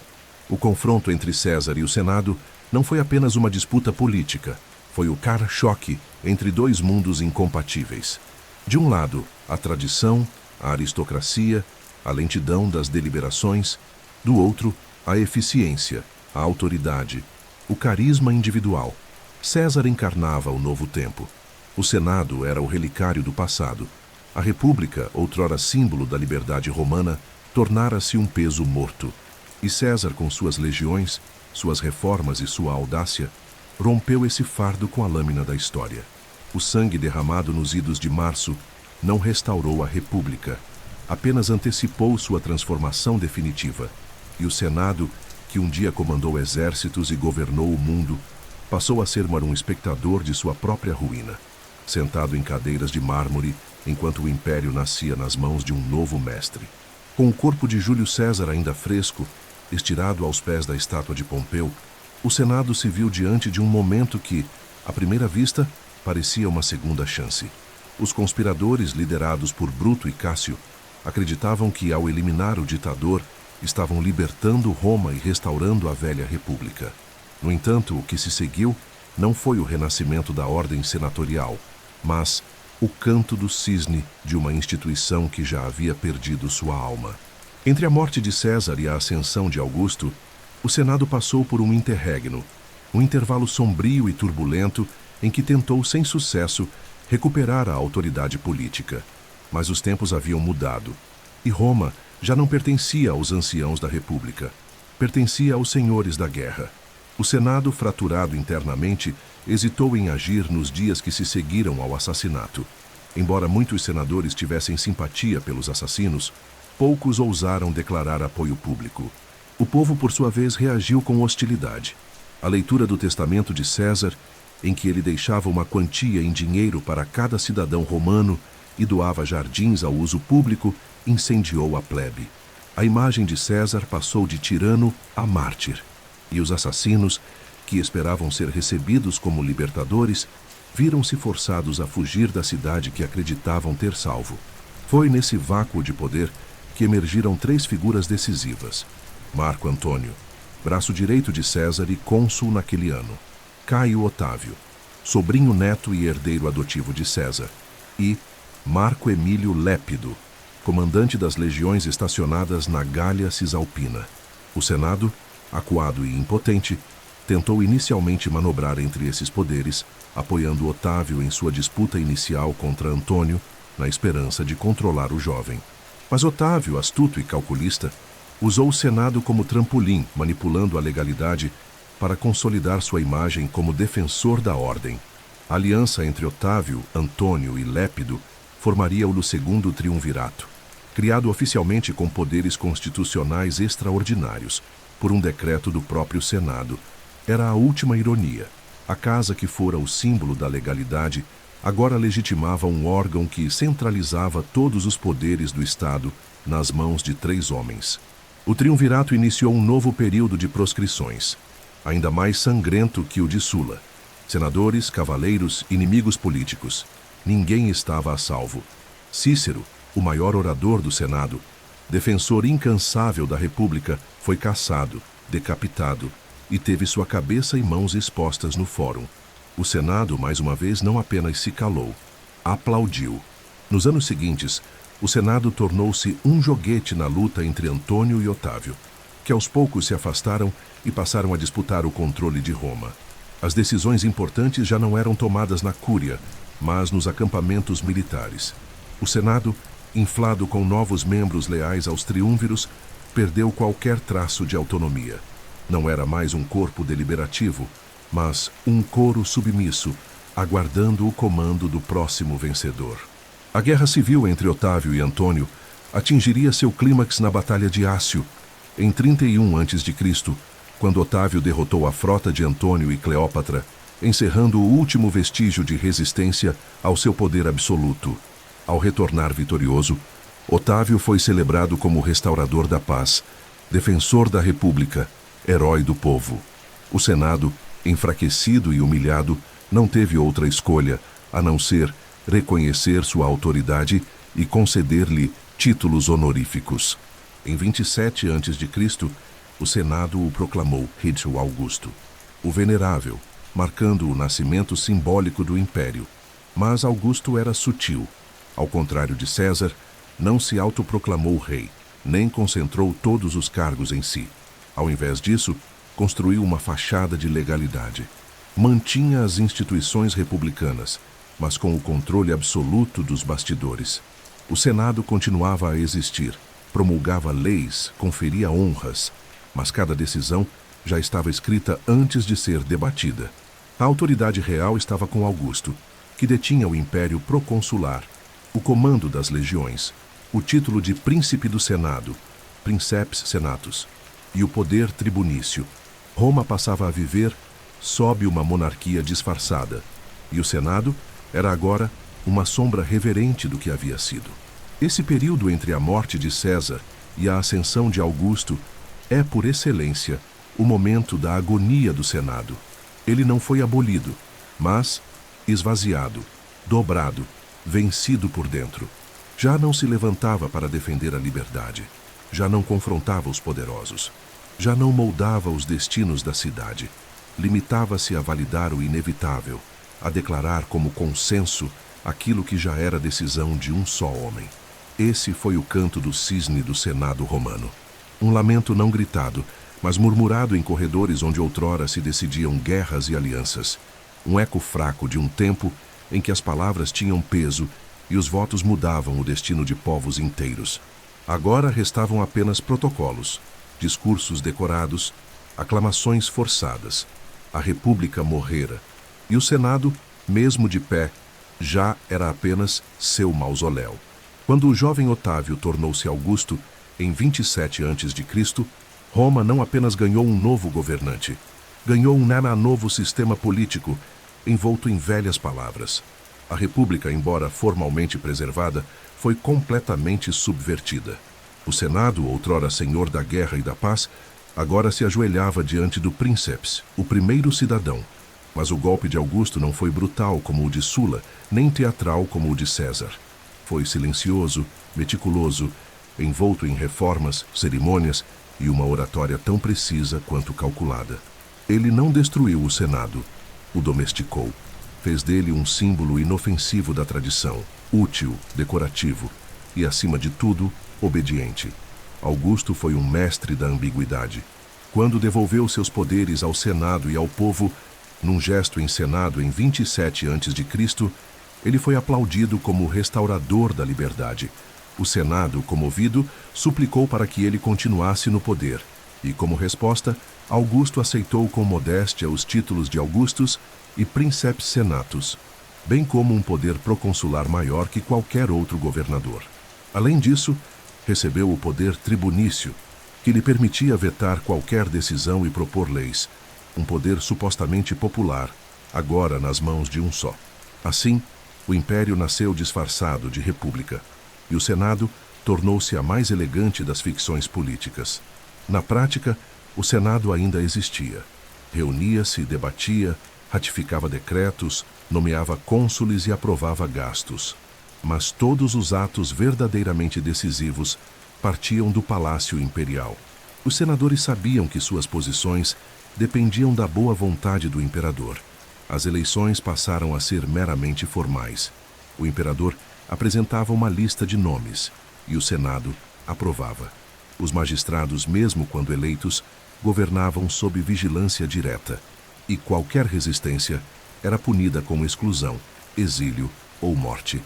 O confronto entre César e o Senado não foi apenas uma disputa política, foi o cara-choque entre dois mundos incompatíveis. De um lado, a tradição, a aristocracia, a lentidão das deliberações; do outro, a eficiência, a autoridade, o carisma individual. César encarnava o novo tempo. O Senado era o relicário do passado. A República, outrora símbolo da liberdade romana, tornara-se um peso morto. E César, com suas legiões, suas reformas e sua audácia, rompeu esse fardo com a lâmina da história. O sangue derramado nos idos de março não restaurou a República, apenas antecipou sua transformação definitiva. E o Senado, que um dia comandou exércitos e governou o mundo, passou a ser um espectador de sua própria ruína, sentado em cadeiras de mármore, enquanto o império nascia nas mãos de um novo mestre. Com o corpo de Júlio César ainda fresco, estirado aos pés da estátua de Pompeu, o Senado se viu diante de um momento que, à primeira vista, parecia uma segunda chance. Os conspiradores, liderados por Bruto e Cássio, acreditavam que, ao eliminar o ditador, estavam libertando Roma e restaurando a velha república. No entanto, o que se seguiu não foi o renascimento da ordem senatorial, mas o canto do cisne de uma instituição que já havia perdido sua alma. Entre a morte de César e a ascensão de Augusto, o Senado passou por um interregno, um intervalo sombrio e turbulento em que tentou, sem sucesso, recuperar a autoridade política. Mas os tempos haviam mudado, e Roma já não pertencia aos anciãos da República, pertencia aos senhores da guerra. O Senado, fraturado internamente, hesitou em agir nos dias que se seguiram ao assassinato. Embora muitos senadores tivessem simpatia pelos assassinos, poucos ousaram declarar apoio público. O povo, por sua vez, reagiu com hostilidade. A leitura do testamento de César, em que ele deixava uma quantia em dinheiro para cada cidadão romano e doava jardins ao uso público, incendiou a plebe. A imagem de César passou de tirano a mártir, e os assassinos, que esperavam ser recebidos como libertadores, viram-se forçados a fugir da cidade que acreditavam ter salvo. Foi nesse vácuo de poder que emergiram três figuras decisivas: Marco Antônio, braço direito de César e cônsul naquele ano; Caio Otávio, sobrinho neto e herdeiro adotivo de César; e Marco Emílio Lépido, comandante das legiões estacionadas na Gália Cisalpina. O Senado, acuado e impotente, tentou inicialmente manobrar entre esses poderes, apoiando Otávio em sua disputa inicial contra Antônio, na esperança de controlar o jovem. Mas Otávio, astuto e calculista, usou o Senado como trampolim, manipulando a legalidade para consolidar sua imagem como defensor da ordem. A aliança entre Otávio, Antônio e Lépido formaria o segundo triunvirato, criado oficialmente com poderes constitucionais extraordinários, por um decreto do próprio Senado. Era a última ironia. A casa que fora o símbolo da legalidade agora legitimava um órgão que centralizava todos os poderes do Estado nas mãos de três homens. O triunvirato iniciou um novo período de proscrições, ainda mais sangrento que o de Sula. Senadores, cavaleiros, inimigos políticos. Ninguém estava a salvo. Cícero, o maior orador do Senado, defensor incansável da República, foi caçado, decapitado e teve sua cabeça e mãos expostas no fórum. O Senado, mais uma vez, não apenas se calou, aplaudiu. Nos anos seguintes, o Senado tornou-se um joguete na luta entre Antônio e Otávio, que aos poucos se afastaram e passaram a disputar o controle de Roma. As decisões importantes já não eram tomadas na Cúria, mas nos acampamentos militares. O Senado, inflado com novos membros leais aos triunviros, perdeu qualquer traço de autonomia. Não era mais um corpo deliberativo, mas um coro submisso, aguardando o comando do próximo vencedor. A guerra civil entre Otávio e Antônio atingiria seu clímax na Batalha de Ácio, em 31 a.C., quando Otávio derrotou a frota de Antônio e Cleópatra, encerrando o último vestígio de resistência ao seu poder absoluto. Ao retornar vitorioso, Otávio foi celebrado como restaurador da paz, defensor da República, herói do povo. O Senado, enfraquecido e humilhado, não teve outra escolha a não ser reconhecer sua autoridade e conceder-lhe títulos honoríficos. Em 27 a.C., o Senado o proclamou Rei Augusto, o Venerável, marcando o nascimento simbólico do Império. Mas Augusto era sutil. Ao contrário de César, não se autoproclamou rei, nem concentrou todos os cargos em si. Ao invés disso, construiu uma fachada de legalidade. Mantinha as instituições republicanas, mas com o controle absoluto dos bastidores. O Senado continuava a existir, promulgava leis, conferia honras, mas cada decisão já estava escrita antes de ser debatida. A autoridade real estava com Augusto, que detinha o império proconsular, o comando das legiões, o título de príncipe do Senado, Princeps Senatus, e o poder tribunício. Roma passava a viver sob uma monarquia disfarçada, e o Senado era agora uma sombra reverente do que havia sido. Esse período entre a morte de César e a ascensão de Augusto é, por excelência, o momento da agonia do Senado. Ele não foi abolido, mas esvaziado, dobrado, vencido por dentro. Já não se levantava para defender a liberdade. Já não confrontava os poderosos. Já não moldava os destinos da cidade. Limitava-se a validar o inevitável, a declarar como consenso aquilo que já era decisão de um só homem. Esse foi o canto do cisne do Senado romano. Um lamento não gritado, mas murmurado em corredores onde outrora se decidiam guerras e alianças. Um eco fraco de um tempo em que as palavras tinham peso e os votos mudavam o destino de povos inteiros. Agora restavam apenas protocolos, discursos decorados, aclamações forçadas. A República morrera, e o Senado, mesmo de pé, já era apenas seu mausoléu. Quando o jovem Otávio tornou-se Augusto, em 27 a.C., Roma não apenas ganhou um novo governante, ganhou um novo sistema político, envolto em velhas palavras. A República, embora formalmente preservada, foi completamente subvertida. O Senado, outrora senhor da guerra e da paz, agora se ajoelhava diante do Princeps, o primeiro cidadão. Mas o golpe de Augusto não foi brutal como o de Sula, nem teatral como o de César. Foi silencioso, meticuloso, envolto em reformas, cerimônias e uma oratória tão precisa quanto calculada. Ele não destruiu o Senado, o domesticou. Fez dele um símbolo inofensivo da tradição, útil, decorativo e, acima de tudo, obediente. Augusto foi um mestre da ambiguidade. Quando devolveu seus poderes ao Senado e ao povo, num gesto encenado em 27 a.C., ele foi aplaudido como o restaurador da liberdade. O Senado, comovido, suplicou para que ele continuasse no poder, e, como resposta, Augusto aceitou com modéstia os títulos de Augustus e Princeps Senatus, bem como um poder proconsular maior que qualquer outro governador. Além disso, recebeu o poder tribunício, que lhe permitia vetar qualquer decisão e propor leis, um poder supostamente popular, agora nas mãos de um só. Assim, o império nasceu disfarçado de república, e o Senado tornou-se a mais elegante das ficções políticas. Na prática, o Senado ainda existia. Reunia-se, debatia, ratificava decretos, nomeava cônsules e aprovava gastos. Mas todos os atos verdadeiramente decisivos partiam do Palácio Imperial. Os senadores sabiam que suas posições dependiam da boa vontade do imperador. As eleições passaram a ser meramente formais. O imperador apresentava uma lista de nomes e o Senado aprovava. Os magistrados, mesmo quando eleitos, governavam sob vigilância direta, e qualquer resistência era punida com exclusão, exílio ou morte.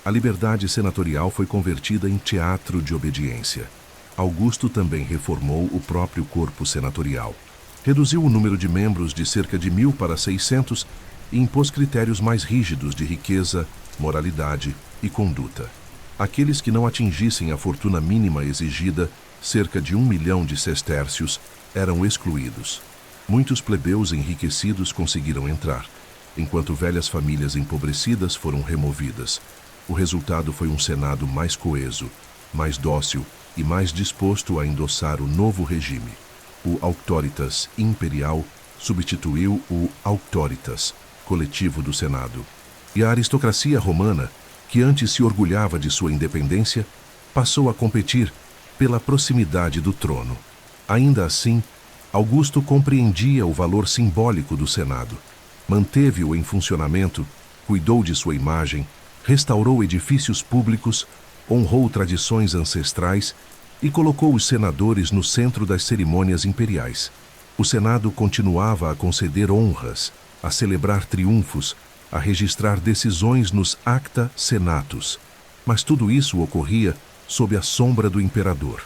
A liberdade senatorial foi convertida em teatro de obediência. Augusto também reformou o próprio corpo senatorial. Reduziu o número de membros de cerca de 1.000 para 600 e impôs critérios mais rígidos de riqueza, moralidade e conduta. Aqueles que não atingissem a fortuna mínima exigida, cerca de 1 milhão de sestércios, eram excluídos. Muitos plebeus enriquecidos conseguiram entrar, enquanto velhas famílias empobrecidas foram removidas. O resultado foi um Senado mais coeso, mais dócil e mais disposto a endossar o novo regime. O auctoritas imperial substituiu o auctoritas coletivo do Senado. E a aristocracia romana, que antes se orgulhava de sua independência, passou a competir pela proximidade do trono. Ainda assim, Augusto compreendia o valor simbólico do Senado. Manteve-o em funcionamento, cuidou de sua imagem, restaurou edifícios públicos, honrou tradições ancestrais e colocou os senadores no centro das cerimônias imperiais. O Senado continuava a conceder honras, a celebrar triunfos, a registrar decisões nos Acta Senatus. Mas tudo isso ocorria sob a sombra do imperador.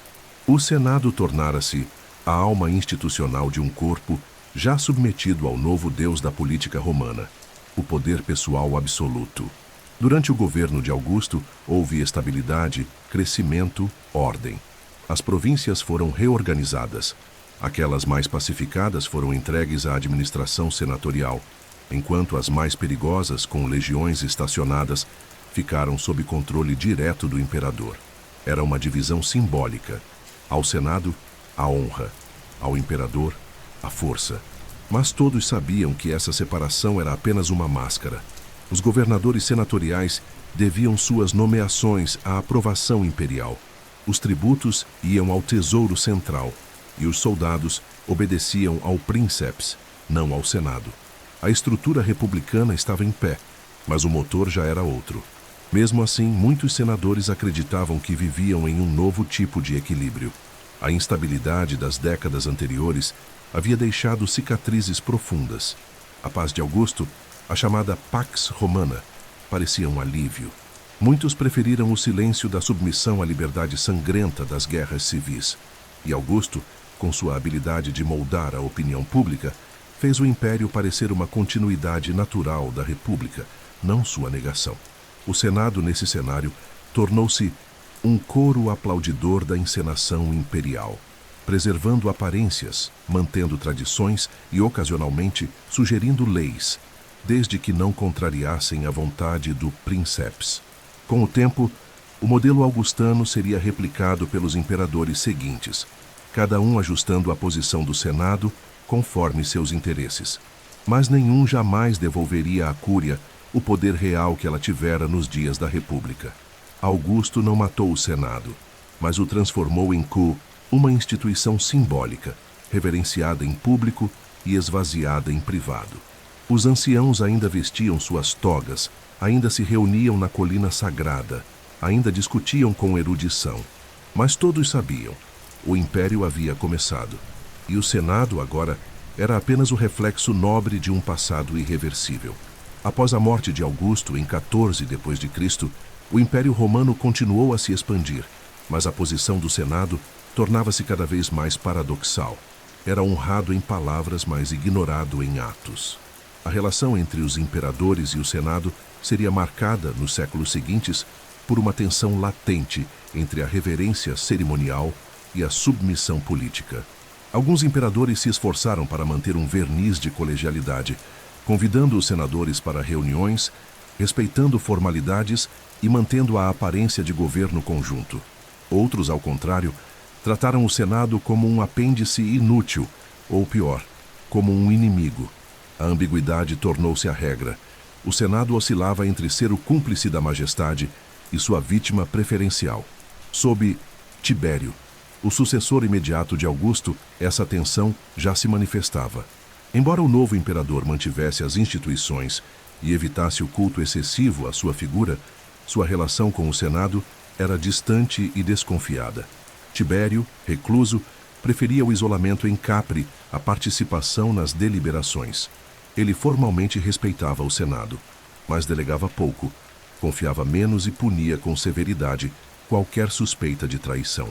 O Senado tornara-se a alma institucional de um corpo já submetido ao novo deus da política romana. o poder pessoal absoluto. Durante o governo de Augusto, houve estabilidade, crescimento, ordem. As províncias foram reorganizadas. Aquelas mais pacificadas foram entregues à administração senatorial, enquanto as mais perigosas, com legiões estacionadas, ficaram sob controle direto do imperador. Era uma divisão simbólica. Ao Senado, a honra. Ao imperador, a força. Mas todos sabiam que essa separação era apenas uma máscara. Os governadores senatoriais deviam suas nomeações à aprovação imperial. Os tributos iam ao tesouro central e os soldados obedeciam ao princeps, não ao Senado. A estrutura republicana estava em pé, mas o motor já era outro. Mesmo assim, muitos senadores acreditavam que viviam em um novo tipo de equilíbrio. A instabilidade das décadas anteriores havia deixado cicatrizes profundas. A paz de Augusto, a chamada Pax Romana, parecia um alívio. Muitos preferiram o silêncio da submissão à liberdade sangrenta das guerras civis. E Augusto, com sua habilidade de moldar a opinião pública, fez o império parecer uma continuidade natural da república, não sua negação. O Senado, nesse cenário, tornou-se um coro aplaudidor da encenação imperial, preservando aparências, mantendo tradições e, ocasionalmente, sugerindo leis, desde que não contrariassem a vontade do princeps. Com o tempo, o modelo augustano seria replicado pelos imperadores seguintes, cada um ajustando a posição do Senado conforme seus interesses. Mas nenhum jamais devolveria à Cúria o poder real que ela tivera nos dias da República. Augusto não matou o Senado, mas o transformou em uma instituição simbólica, reverenciada em público e esvaziada em privado. Os anciãos ainda vestiam suas togas, ainda se reuniam na colina sagrada, ainda discutiam com erudição. Mas todos sabiam, o império havia começado, e o Senado, agora, era apenas o reflexo nobre de um passado irreversível. Após a morte de Augusto, em 14 d.C., o Império Romano continuou a se expandir, mas a posição do Senado tornava-se cada vez mais paradoxal. Era honrado em palavras, mas ignorado em atos. A relação entre os imperadores e o Senado seria marcada, nos séculos seguintes, por uma tensão latente entre a reverência cerimonial e a submissão política. Alguns imperadores se esforçaram para manter um verniz de colegialidade, convidando os senadores para reuniões, respeitando formalidades e mantendo a aparência de governo conjunto. Outros, ao contrário, trataram o Senado como um apêndice inútil, ou pior, como um inimigo. A ambiguidade tornou-se a regra. O Senado oscilava entre ser o cúmplice da majestade e sua vítima preferencial. Sob Tibério, o sucessor imediato de Augusto, essa tensão já se manifestava. Embora o novo imperador mantivesse as instituições e evitasse o culto excessivo à sua figura, sua relação com o Senado era distante e desconfiada. Tibério, recluso, preferia o isolamento em Capri à participação nas deliberações. Ele formalmente respeitava o Senado, mas delegava pouco, confiava menos e punia com severidade qualquer suspeita de traição.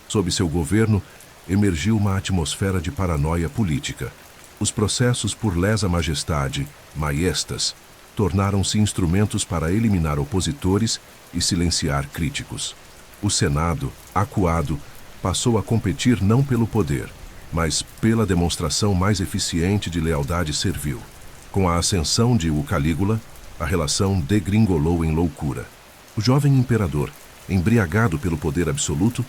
Sob seu governo, emergiu uma atmosfera de paranoia política. Os processos por lesa majestade, maiestas, tornaram-se instrumentos para eliminar opositores e silenciar críticos. O Senado, acuado, passou a competir não pelo poder, mas pela demonstração mais eficiente de lealdade servil. Com a ascensão de Calígula, a relação degringolou em loucura. O jovem imperador, embriagado pelo poder absoluto,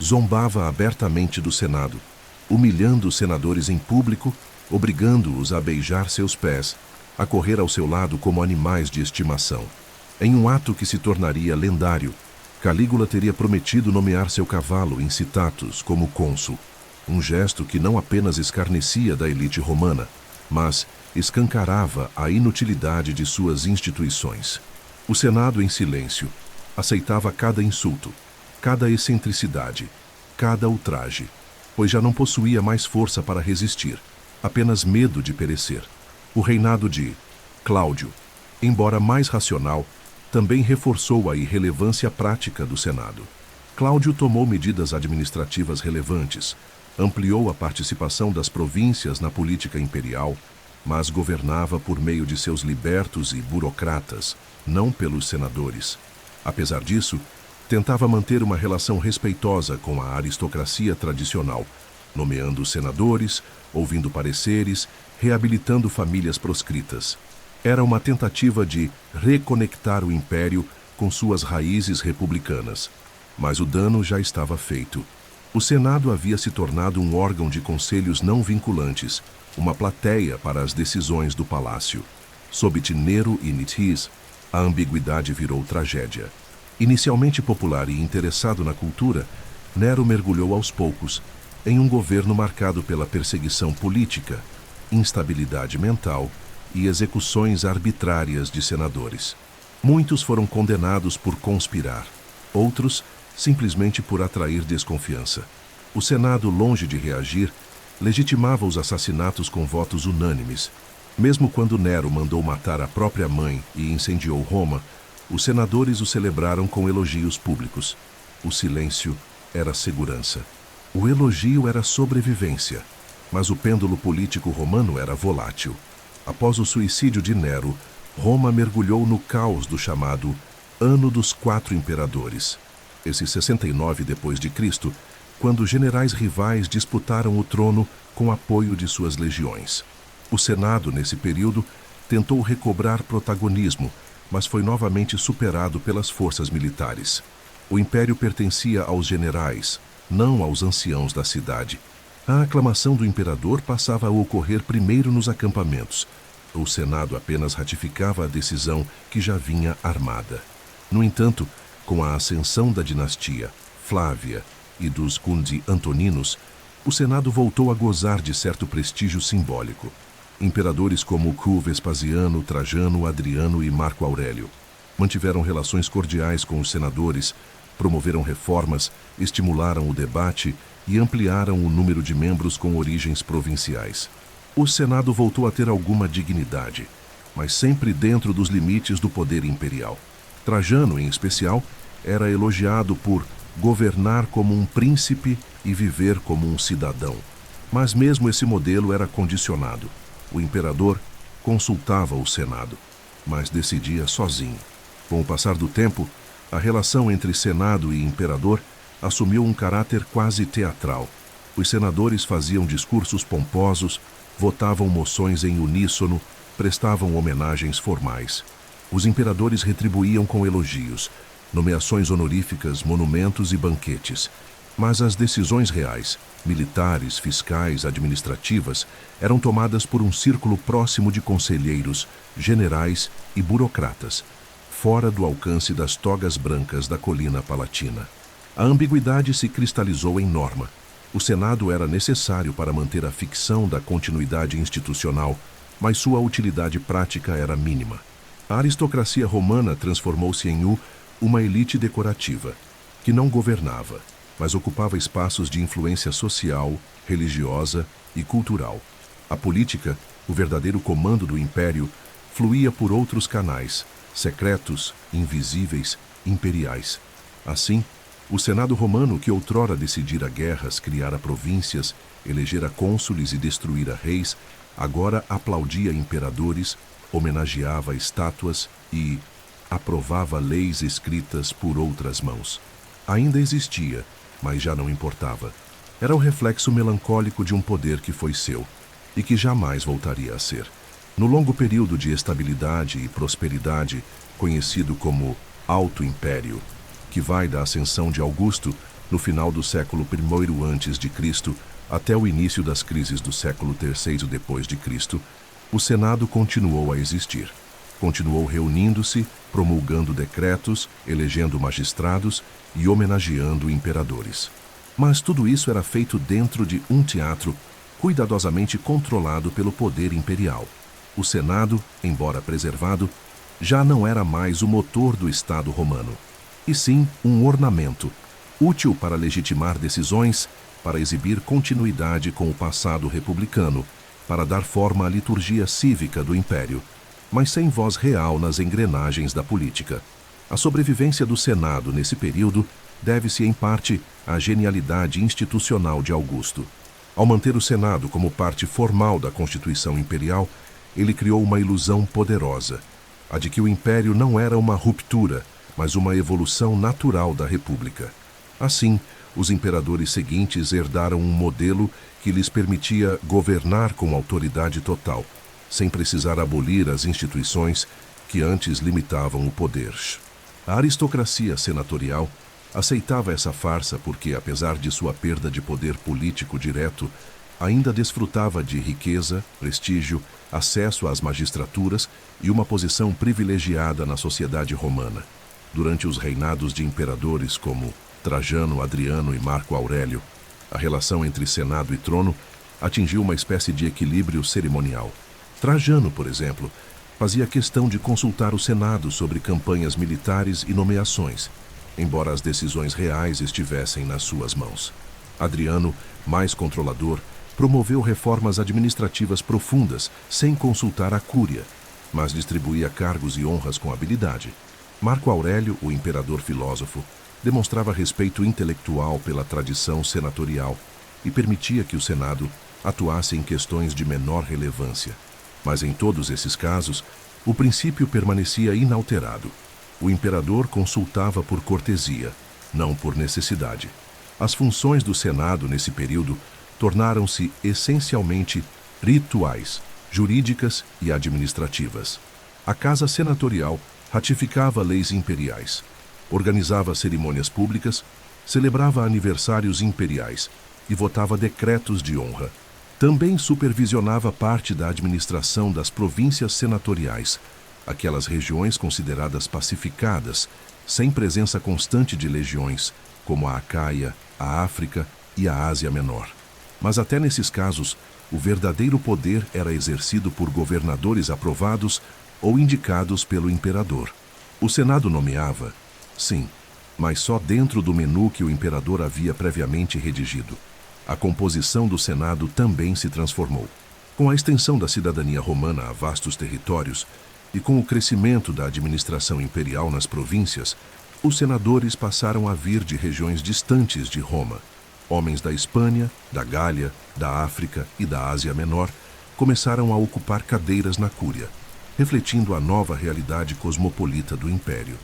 zombava abertamente do Senado, humilhando os senadores em público, obrigando-os a beijar seus pés, a correr ao seu lado como animais de estimação. Em um ato que se tornaria lendário, Calígula teria prometido nomear seu cavalo Incitatus como cônsul, um gesto que não apenas escarnecia da elite romana, mas escancarava a inutilidade de suas instituições. O Senado, em silêncio, aceitava cada insulto, cada excentricidade, cada ultraje, pois já não possuía mais força para resistir, apenas medo de perecer. O reinado de Cláudio, embora mais racional, também reforçou a irrelevância prática do Senado. Cláudio tomou medidas administrativas relevantes, ampliou a participação das províncias na política imperial, mas governava por meio de seus libertos e burocratas, não pelos senadores. Apesar disso, tentava manter uma relação respeitosa com a aristocracia tradicional, nomeando senadores, ouvindo pareceres, reabilitando famílias proscritas. Era uma tentativa de reconectar o império com suas raízes republicanas. Mas o dano já estava feito. O Senado havia se tornado um órgão de conselhos não vinculantes, uma plateia para as decisões do palácio. Sob Nero e Nithis, a ambiguidade virou tragédia. Inicialmente popular e interessado na cultura, Nero mergulhou aos poucos em um governo marcado pela perseguição política, instabilidade mental e execuções arbitrárias de senadores. Muitos foram condenados por conspirar, outros simplesmente por atrair desconfiança. O Senado, longe de reagir, legitimava os assassinatos com votos unânimes. Mesmo quando Nero mandou matar a própria mãe e incendiou Roma, os senadores o celebraram com elogios públicos. O silêncio era segurança. O elogio era sobrevivência, mas o pêndulo político romano era volátil. Após o suicídio de Nero, Roma mergulhou no caos do chamado Ano dos Quatro Imperadores. Esse 69 d.C., quando generais rivais disputaram o trono com apoio de suas legiões. O Senado, nesse período, tentou recobrar protagonismo, mas foi novamente superado pelas forças militares. O império pertencia aos generais, não aos anciãos da cidade. A aclamação do imperador passava a ocorrer primeiro nos acampamentos. O Senado apenas ratificava a decisão que já vinha armada. No entanto, com a ascensão da dinastia Flávia e dos Cundi Antoninos, o Senado voltou a gozar de certo prestígio simbólico. Imperadores como Q. Vespasiano, Trajano, Adriano e Marco Aurélio mantiveram relações cordiais com os senadores, promoveram reformas, estimularam o debate e ampliaram o número de membros com origens provinciais. O Senado voltou a ter alguma dignidade, mas sempre dentro dos limites do poder imperial. Trajano, em especial, era elogiado por governar como um príncipe e viver como um cidadão. Mas mesmo esse modelo era condicionado. O imperador consultava o Senado, mas decidia sozinho. Com o passar do tempo, a relação entre Senado e imperador assumiu um caráter quase teatral. Os senadores faziam discursos pomposos, votavam moções em uníssono, prestavam homenagens formais. Os imperadores retribuíam com elogios, nomeações honoríficas, monumentos e banquetes. Mas as decisões reais, militares, fiscais, administrativas, eram tomadas por um círculo próximo de conselheiros, generais e burocratas, fora do alcance das togas brancas da colina palatina. A ambiguidade se cristalizou em norma. O Senado era necessário para manter a ficção da continuidade institucional, mas sua utilidade prática era mínima. A aristocracia romana transformou-se em uma elite decorativa, que não governava, mas ocupava espaços de influência social, religiosa e cultural. A política, o verdadeiro comando do império, fluía por outros canais, secretos, invisíveis, imperiais. Assim, o Senado romano, que outrora decidira guerras, criara províncias, elegera cônsules e destruíra reis, agora aplaudia imperadores, homenageava estátuas e aprovava leis escritas por outras mãos. Ainda existia, mas já não importava. Era o reflexo melancólico de um poder que foi seu e que jamais voltaria a ser. No longo período de estabilidade e prosperidade, conhecido como Alto Império, que vai da ascensão de Augusto no final do século I a.C. até o início das crises do século III d.C., o Senado continuou a existir. Continuou reunindo-se, promulgando decretos, elegendo magistrados e homenageando imperadores. Mas tudo isso era feito dentro de um teatro cuidadosamente controlado pelo poder imperial. O Senado, embora preservado, já não era mais o motor do Estado romano, e sim um ornamento, útil para legitimar decisões, para exibir continuidade com o passado republicano, para dar forma à liturgia cívica do império, mas sem voz real nas engrenagens da política. A sobrevivência do Senado nesse período deve-se, em parte, à genialidade institucional de Augusto. Ao manter o Senado como parte formal da Constituição Imperial, ele criou uma ilusão poderosa, a de que o império não era uma ruptura, mas uma evolução natural da república. Assim, os imperadores seguintes herdaram um modelo que lhes permitia governar com autoridade total, sem precisar abolir as instituições que antes limitavam o poder. A aristocracia senatorial aceitava essa farsa porque, apesar de sua perda de poder político direto, ainda desfrutava de riqueza, prestígio, acesso às magistraturas e uma posição privilegiada na sociedade romana. Durante os reinados de imperadores como Trajano, Adriano e Marco Aurélio, a relação entre Senado e trono atingiu uma espécie de equilíbrio cerimonial. Trajano, por exemplo, fazia questão de consultar o Senado sobre campanhas militares e nomeações, embora as decisões reais estivessem nas suas mãos. Adriano, mais controlador, promoveu reformas administrativas profundas sem consultar a cúria, mas distribuía cargos e honras com habilidade. Marco Aurélio, o imperador filósofo, demonstrava respeito intelectual pela tradição senatorial e permitia que o Senado atuasse em questões de menor relevância. Mas em todos esses casos, o princípio permanecia inalterado. O imperador consultava por cortesia, não por necessidade. As funções do Senado nesse período tornaram-se essencialmente rituais, jurídicas e administrativas. A Casa Senatorial ratificava leis imperiais, organizava cerimônias públicas, celebrava aniversários imperiais e votava decretos de honra. Também supervisionava parte da administração das províncias senatoriais, aquelas regiões consideradas pacificadas, sem presença constante de legiões, como a Acaia, a África e a Ásia Menor. Mas até nesses casos, o verdadeiro poder era exercido por governadores aprovados ou indicados pelo imperador. O Senado nomeava, sim, mas só dentro do menu que o imperador havia previamente redigido. A composição do Senado também se transformou. Com a extensão da cidadania romana a vastos territórios e com o crescimento da administração imperial nas províncias, os senadores passaram a vir de regiões distantes de Roma. Homens da Espanha, da Gália, da África e da Ásia Menor começaram a ocupar cadeiras na cúria, refletindo a nova realidade cosmopolita do império.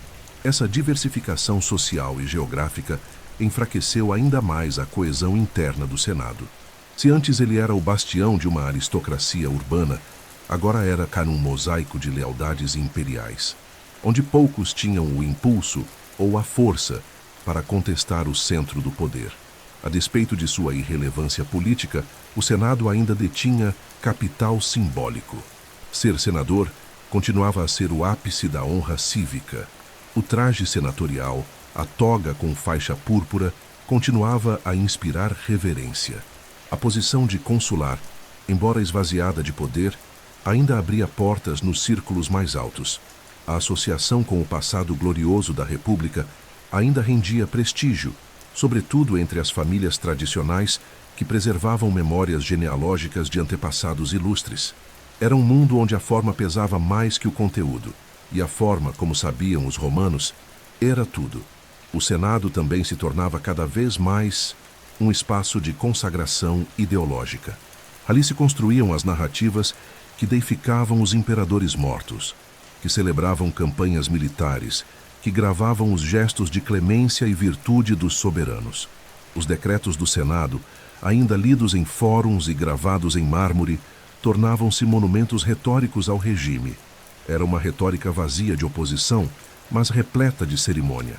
Essa diversificação social e geográfica enfraqueceu ainda mais a coesão interna do Senado. Se antes ele era o bastião de uma aristocracia urbana, agora era um mosaico de lealdades imperiais, onde poucos tinham o impulso ou a força para contestar o centro do poder. A despeito de sua irrelevância política, o Senado ainda detinha capital simbólico. Ser senador continuava a ser o ápice da honra cívica. O traje senatorial, a toga com faixa púrpura, continuava a inspirar reverência. A posição de consular, embora esvaziada de poder, ainda abria portas nos círculos mais altos. A associação com o passado glorioso da República ainda rendia prestígio, sobretudo entre as famílias tradicionais que preservavam memórias genealógicas de antepassados ilustres. Era um mundo onde a forma pesava mais que o conteúdo, e a forma, como sabiam os romanos, era tudo. O Senado também se tornava cada vez mais um espaço de consagração ideológica. Ali se construíam as narrativas que deificavam os imperadores mortos, que celebravam campanhas militares, que gravavam os gestos de clemência e virtude dos soberanos. Os decretos do Senado, ainda lidos em fóruns e gravados em mármore, tornavam-se monumentos retóricos ao regime. Era uma retórica vazia de oposição, mas repleta de cerimônia.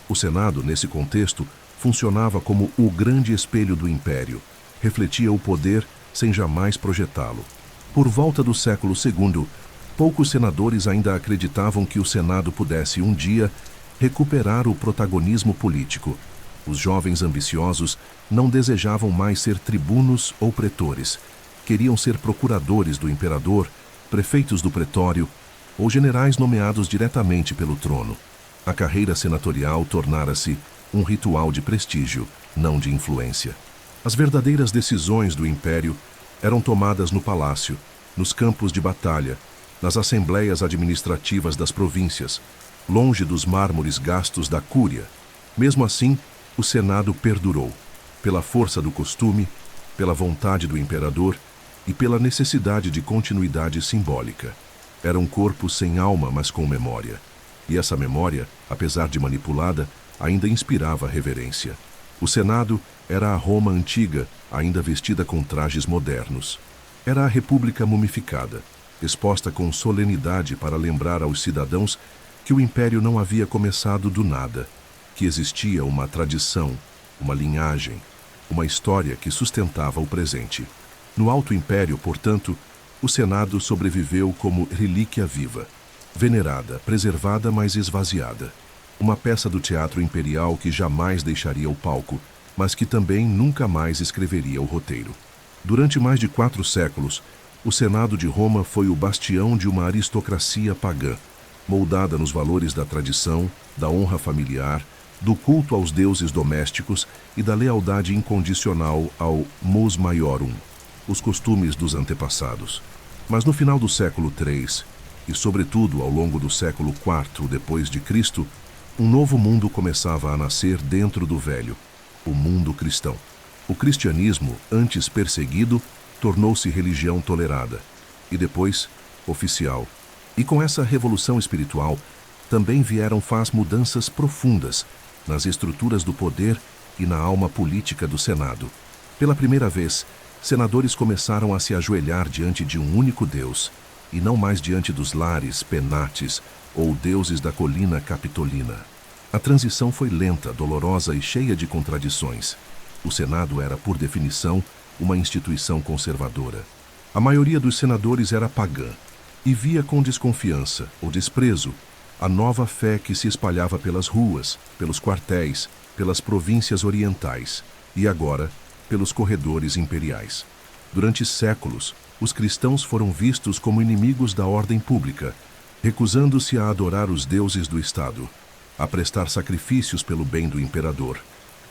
O Senado, nesse contexto, funcionava como o grande espelho do império, refletia o poder sem jamais projetá-lo. Por volta do século II, poucos senadores ainda acreditavam que o Senado pudesse, um dia, recuperar o protagonismo político. Os jovens ambiciosos não desejavam mais ser tribunos ou pretores. Queriam ser procuradores do imperador, prefeitos do pretório ou generais nomeados diretamente pelo trono. A carreira senatorial tornara-se um ritual de prestígio, não de influência. As verdadeiras decisões do império eram tomadas no palácio, nos campos de batalha, nas assembleias administrativas das províncias, longe dos mármores gastos da cúria. Mesmo assim, o Senado perdurou, pela força do costume, pela vontade do imperador e pela necessidade de continuidade simbólica. Era um corpo sem alma, mas com memória. E essa memória, apesar de manipulada, ainda inspirava reverência. O Senado era a Roma antiga, ainda vestida com trajes modernos. Era a República mumificada, exposta com solenidade para lembrar aos cidadãos que o Império não havia começado do nada, que existia uma tradição, uma linhagem, uma história que sustentava o presente. No Alto Império, portanto, o Senado sobreviveu como relíquia viva, venerada, preservada, mas esvaziada. Uma peça do teatro imperial que jamais deixaria o palco, mas que também nunca mais escreveria o roteiro. Durante mais de 4 séculos, o Senado de Roma foi o bastião de uma aristocracia pagã, moldada nos valores da tradição, da honra familiar, do culto aos deuses domésticos e da lealdade incondicional ao mos maiorum, os costumes dos antepassados. Mas no final do século III, e sobretudo ao longo do século IV depois de Cristo, um novo mundo começava a nascer dentro do velho, o mundo cristão. O cristianismo, antes perseguido, tornou-se religião tolerada, e depois, oficial. E com essa revolução espiritual, também vieram mudanças profundas nas estruturas do poder e na alma política do Senado. Pela primeira vez, senadores começaram a se ajoelhar diante de um único Deus, e não mais diante dos lares, penates ou deuses da colina capitolina. A transição foi lenta, dolorosa e cheia de contradições. O Senado era, por definição, uma instituição conservadora. A maioria dos senadores era pagã e via com desconfiança ou desprezo a nova fé que se espalhava pelas ruas, pelos quartéis, pelas províncias orientais e agora pelos corredores imperiais. Durante séculos, os cristãos foram vistos como inimigos da ordem pública, recusando-se a adorar os deuses do Estado, a prestar sacrifícios pelo bem do imperador,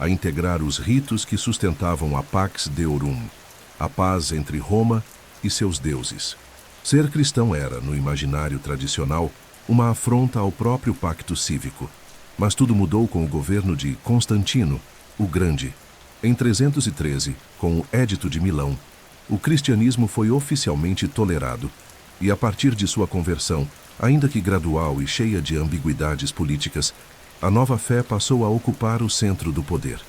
a integrar os ritos que sustentavam a Pax Deorum, a paz entre Roma e seus deuses. Ser cristão era, no imaginário tradicional, uma afronta ao próprio pacto cívico. Mas tudo mudou com o governo de Constantino, o Grande. Em 313, com o Édito de Milão, o cristianismo foi oficialmente tolerado, e a partir de sua conversão, ainda que gradual e cheia de ambiguidades políticas, a nova fé passou a ocupar o centro do poder.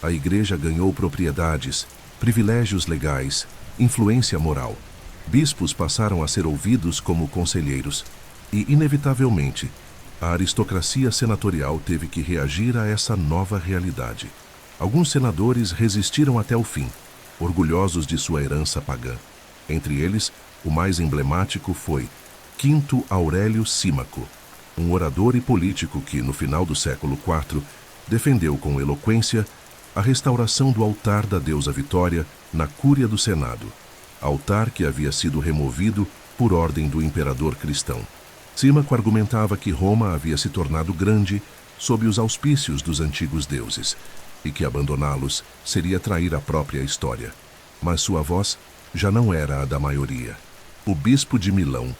A Igreja ganhou propriedades, privilégios legais, influência moral. Bispos passaram a ser ouvidos como conselheiros e, inevitavelmente, a aristocracia senatorial teve que reagir a essa nova realidade. Alguns senadores resistiram até o fim, orgulhosos de sua herança pagã. Entre eles, o mais emblemático foi Quinto Aurélio Símaco, um orador e político que, no final do século IV, defendeu com eloquência a restauração do altar da deusa Vitória na Cúria do Senado, altar que havia sido removido por ordem do imperador cristão. Símaco argumentava que Roma havia se tornado grande sob os auspícios dos antigos deuses e que abandoná-los seria trair a própria história. Mas sua voz já não era a da maioria. O bispo de Milão,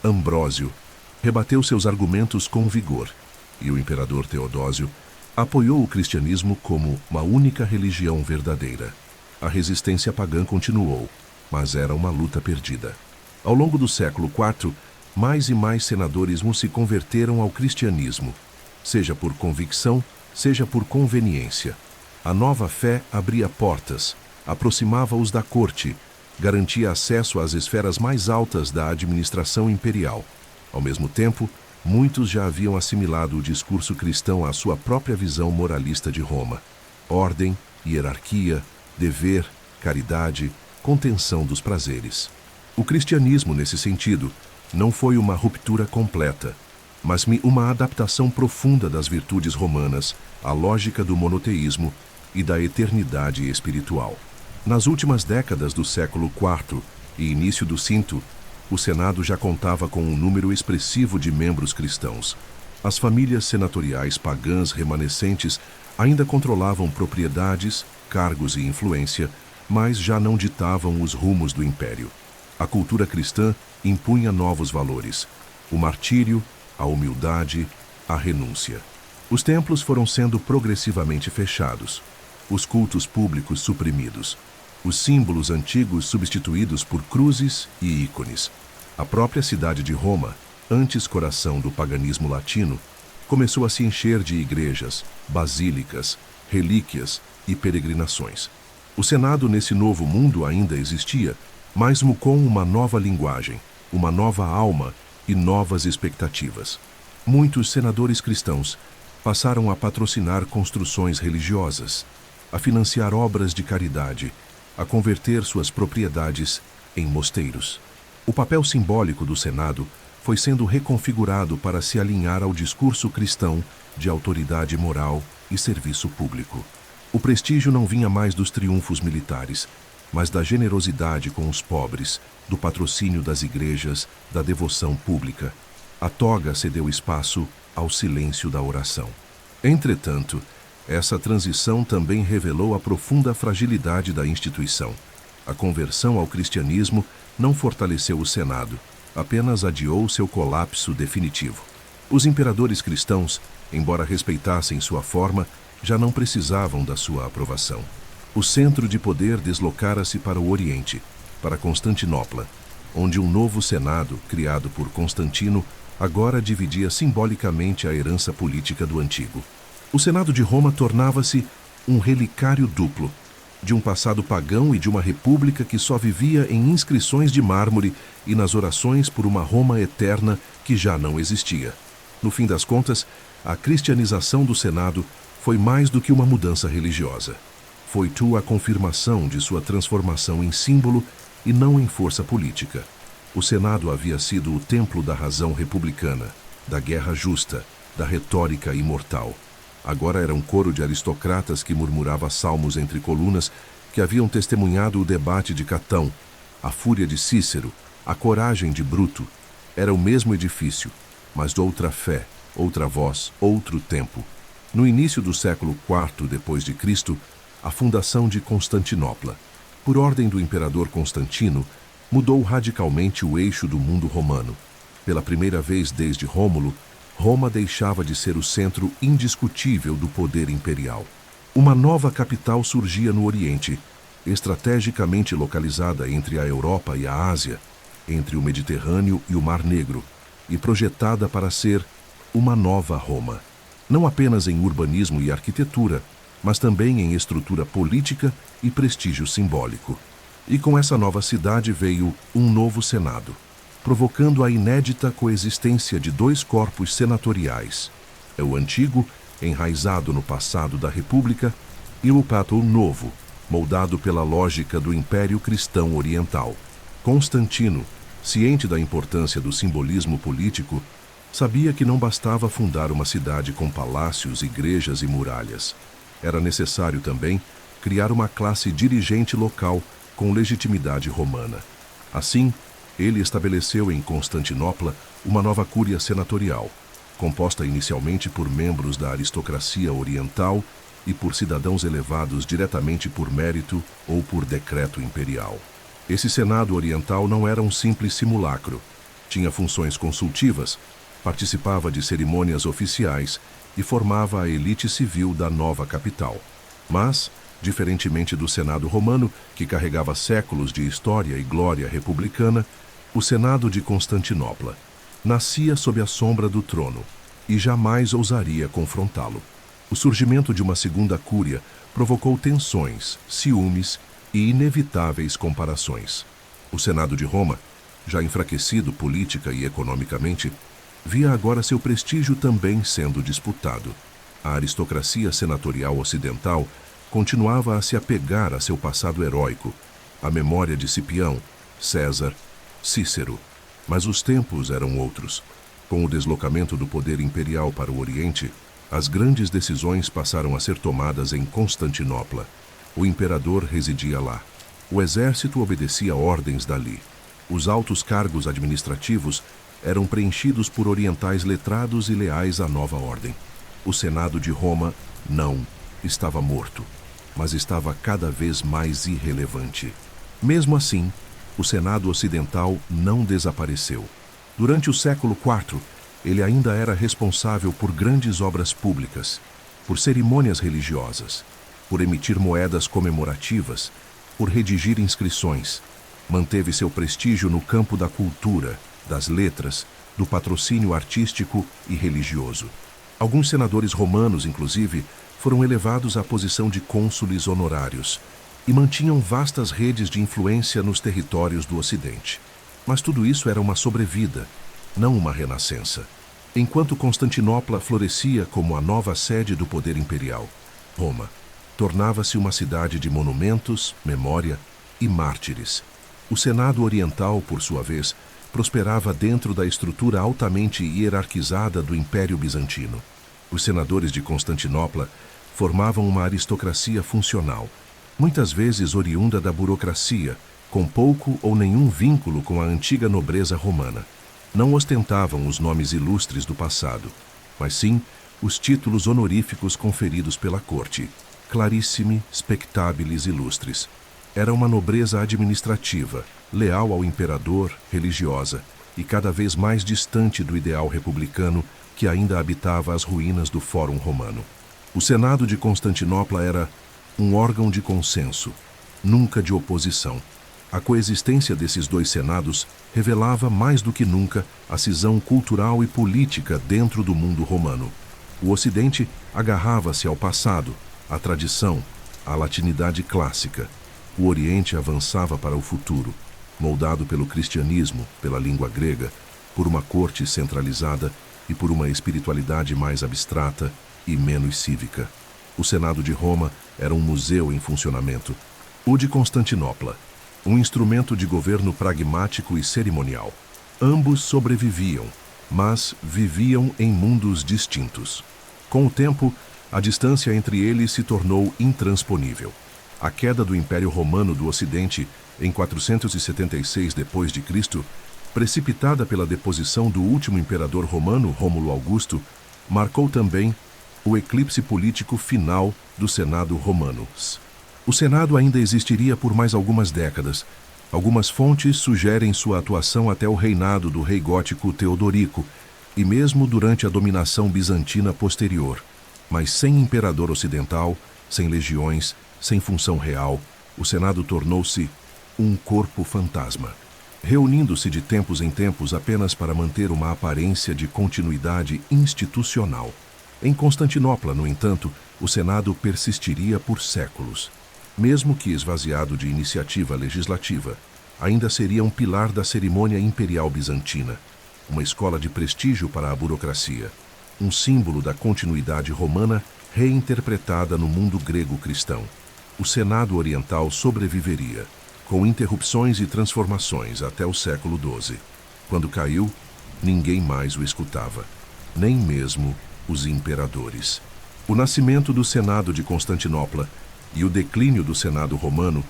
Ambrósio, rebateu seus argumentos com vigor, e o imperador Teodósio apoiou o cristianismo como uma única religião verdadeira. A resistência pagã continuou, mas era uma luta perdida. Ao longo do século IV, mais e mais senadores se converteram ao cristianismo, seja por convicção, seja por conveniência. A nova fé abria portas, aproximava-os da corte, garantia acesso às esferas mais altas da administração imperial. Ao mesmo tempo, muitos já haviam assimilado o discurso cristão à sua própria visão moralista de Roma. Ordem, hierarquia, dever, caridade, contenção dos prazeres. O cristianismo, nesse sentido, não foi uma ruptura completa, mas uma adaptação profunda das virtudes romanas à lógica do monoteísmo e da eternidade espiritual. Nas últimas décadas do século IV e início do V, o Senado já contava com um número expressivo de membros cristãos. As famílias senatoriais pagãs remanescentes ainda controlavam propriedades, cargos e influência, mas já não ditavam os rumos do império. A cultura cristã impunha novos valores: o martírio, a humildade, a renúncia. Os templos foram sendo progressivamente fechados, os cultos públicos suprimidos. os símbolos antigos substituídos por cruzes e ícones. A própria cidade de Roma, antes coração do paganismo latino, começou a se encher de igrejas, basílicas, relíquias e peregrinações. O Senado nesse novo mundo ainda existia, mas com uma nova linguagem, uma nova alma e novas expectativas. Muitos senadores cristãos passaram a patrocinar construções religiosas, a financiar obras de caridade, a converter suas propriedades em mosteiros. O papel simbólico do Senado foi sendo reconfigurado para se alinhar ao discurso cristão de autoridade moral e serviço público. O prestígio não vinha mais dos triunfos militares, mas da generosidade com os pobres, do patrocínio das igrejas, da devoção pública. A toga cedeu espaço ao silêncio da oração. Entretanto, essa transição também revelou a profunda fragilidade da instituição. A conversão ao cristianismo não fortaleceu o Senado, apenas adiou seu colapso definitivo. Os imperadores cristãos, embora respeitassem sua forma, já não precisavam da sua aprovação. O centro de poder deslocara-se para o Oriente, para Constantinopla, onde um novo Senado, criado por Constantino, agora dividia simbolicamente a herança política do antigo. O Senado de Roma tornava-se um relicário duplo, de um passado pagão e de uma república que só vivia em inscrições de mármore e nas orações por uma Roma eterna que já não existia. No fim das contas, a cristianização do Senado foi mais do que uma mudança religiosa. Foi a confirmação de sua transformação em símbolo e não em força política. O Senado havia sido o templo da razão republicana, da guerra justa, da retórica imortal. Agora era um coro de aristocratas que murmurava salmos entre colunas que haviam testemunhado o debate de Catão, a fúria de Cícero, a coragem de Bruto. Era o mesmo edifício, mas de outra fé, outra voz, outro tempo. No início do século IV depois de Cristo, a fundação de Constantinopla, por ordem do imperador Constantino, mudou radicalmente o eixo do mundo romano. Pela primeira vez desde Rômulo, Roma deixava de ser o centro indiscutível do poder imperial. Uma nova capital surgia no Oriente, estrategicamente localizada entre a Europa e a Ásia, entre o Mediterrâneo e o Mar Negro, e projetada para ser uma nova Roma. Não apenas em urbanismo e arquitetura, mas também em estrutura política e prestígio simbólico. E com essa nova cidade veio um novo Senado, provocando a inédita coexistência de dois corpos senatoriais, o antigo, enraizado no passado da República, e o Pato Novo, moldado pela lógica do Império Cristão Oriental. Constantino, ciente da importância do simbolismo político, sabia que não bastava fundar uma cidade com palácios, igrejas e muralhas. Era necessário também criar uma classe dirigente local com legitimidade romana. Assim, ele estabeleceu em Constantinopla uma nova cúria senatorial, composta inicialmente por membros da aristocracia oriental e por cidadãos elevados diretamente por mérito ou por decreto imperial. Esse Senado oriental não era um simples simulacro. Tinha funções consultivas, participava de cerimônias oficiais e formava a elite civil da nova capital. Mas, diferentemente do Senado romano, que carregava séculos de história e glória republicana, o Senado de Constantinopla nascia sob a sombra do trono e jamais ousaria confrontá-lo. O surgimento de uma segunda cúria provocou tensões, ciúmes e inevitáveis comparações. O Senado de Roma, já enfraquecido política e economicamente, via agora seu prestígio também sendo disputado. A aristocracia senatorial ocidental continuava a se apegar a seu passado heróico, à memória de Cipião, César, Cícero. Mas os tempos eram outros. Com o deslocamento do poder imperial para o Oriente, as grandes decisões passaram a ser tomadas em Constantinopla. O imperador residia lá. O exército obedecia ordens dali. Os altos cargos administrativos eram preenchidos por orientais letrados e leais à nova ordem. O Senado de Roma, não, estava morto, mas estava cada vez mais irrelevante. Mesmo assim, o Senado ocidental não desapareceu. Durante o século IV, ele ainda era responsável por grandes obras públicas, por cerimônias religiosas, por emitir moedas comemorativas por redigir inscrições. Manteve seu prestígio no campo da cultura, das letras, do patrocínio artístico e religioso. Alguns senadores romanos, inclusive, foram elevados à posição de cônsules honorários e mantinham vastas redes de influência nos territórios do Ocidente. Mas tudo isso era uma sobrevida, não uma renascença. Enquanto Constantinopla florescia como a nova sede do poder imperial, Roma tornava-se uma cidade de monumentos, memória e mártires. O Senado Oriental, por sua vez, prosperava dentro da estrutura altamente hierarquizada do Império Bizantino. Os senadores de Constantinopla formavam uma aristocracia funcional, muitas vezes oriunda da burocracia, com pouco ou nenhum vínculo com a antiga nobreza romana. Não ostentavam os nomes ilustres do passado, mas sim os títulos honoríficos conferidos pela corte, clarissimi spectabilis illustres. Era uma nobreza administrativa, leal ao imperador, religiosa e cada vez mais distante do ideal republicano que ainda habitava as ruínas do Fórum Romano. O Senado de Constantinopla era um órgão de consenso, nunca de oposição. A coexistência desses dois senados revelava mais do que nunca a cisão cultural e política dentro do mundo romano. O Ocidente agarrava-se ao passado, à tradição, à latinidade clássica. O Oriente avançava para o futuro, moldado pelo cristianismo, pela língua grega, por uma corte centralizada e por uma espiritualidade mais abstrata e menos cívica. O Senado de Roma era um museu em funcionamento. O de Constantinopla, um instrumento de governo pragmático e cerimonial. Ambos sobreviviam, mas viviam em mundos distintos. Com o tempo, a distância entre eles se tornou intransponível. A queda do Império Romano do Ocidente, em 476 d.C., precipitada pela deposição do último imperador romano, Rômulo Augusto, marcou também o eclipse político final do Senado romano. O Senado ainda existiria por mais algumas décadas. Algumas fontes sugerem sua atuação até o reinado do rei gótico Teodorico e mesmo durante a dominação bizantina posterior. Mas sem imperador ocidental, sem legiões, sem função real, o Senado tornou-se um corpo fantasma, reunindo-se de tempos em tempos apenas para manter uma aparência de continuidade institucional. Em Constantinopla, no entanto, o Senado persistiria por séculos. Mesmo que esvaziado de iniciativa legislativa, ainda seria um pilar da cerimônia imperial bizantina, uma escola de prestígio para a burocracia, um símbolo da continuidade romana reinterpretada no mundo grego-cristão. O Senado Oriental sobreviveria, com interrupções e transformações até o século XII. Quando caiu, ninguém mais o escutava, nem mesmo os imperadores. O nascimento do Senado de Constantinopla e o declínio do Senado romano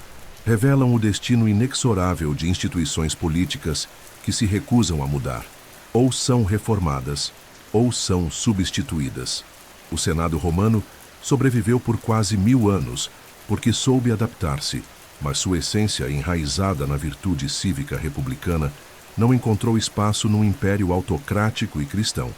revelam o destino inexorável de instituições políticas que se recusam a mudar. Ou são reformadas, ou são substituídas. O Senado romano sobreviveu por quase 1000 anos, porque soube adaptar-se, mas sua essência, enraizada na virtude cívica republicana, não encontrou espaço num império autocrático e cristão.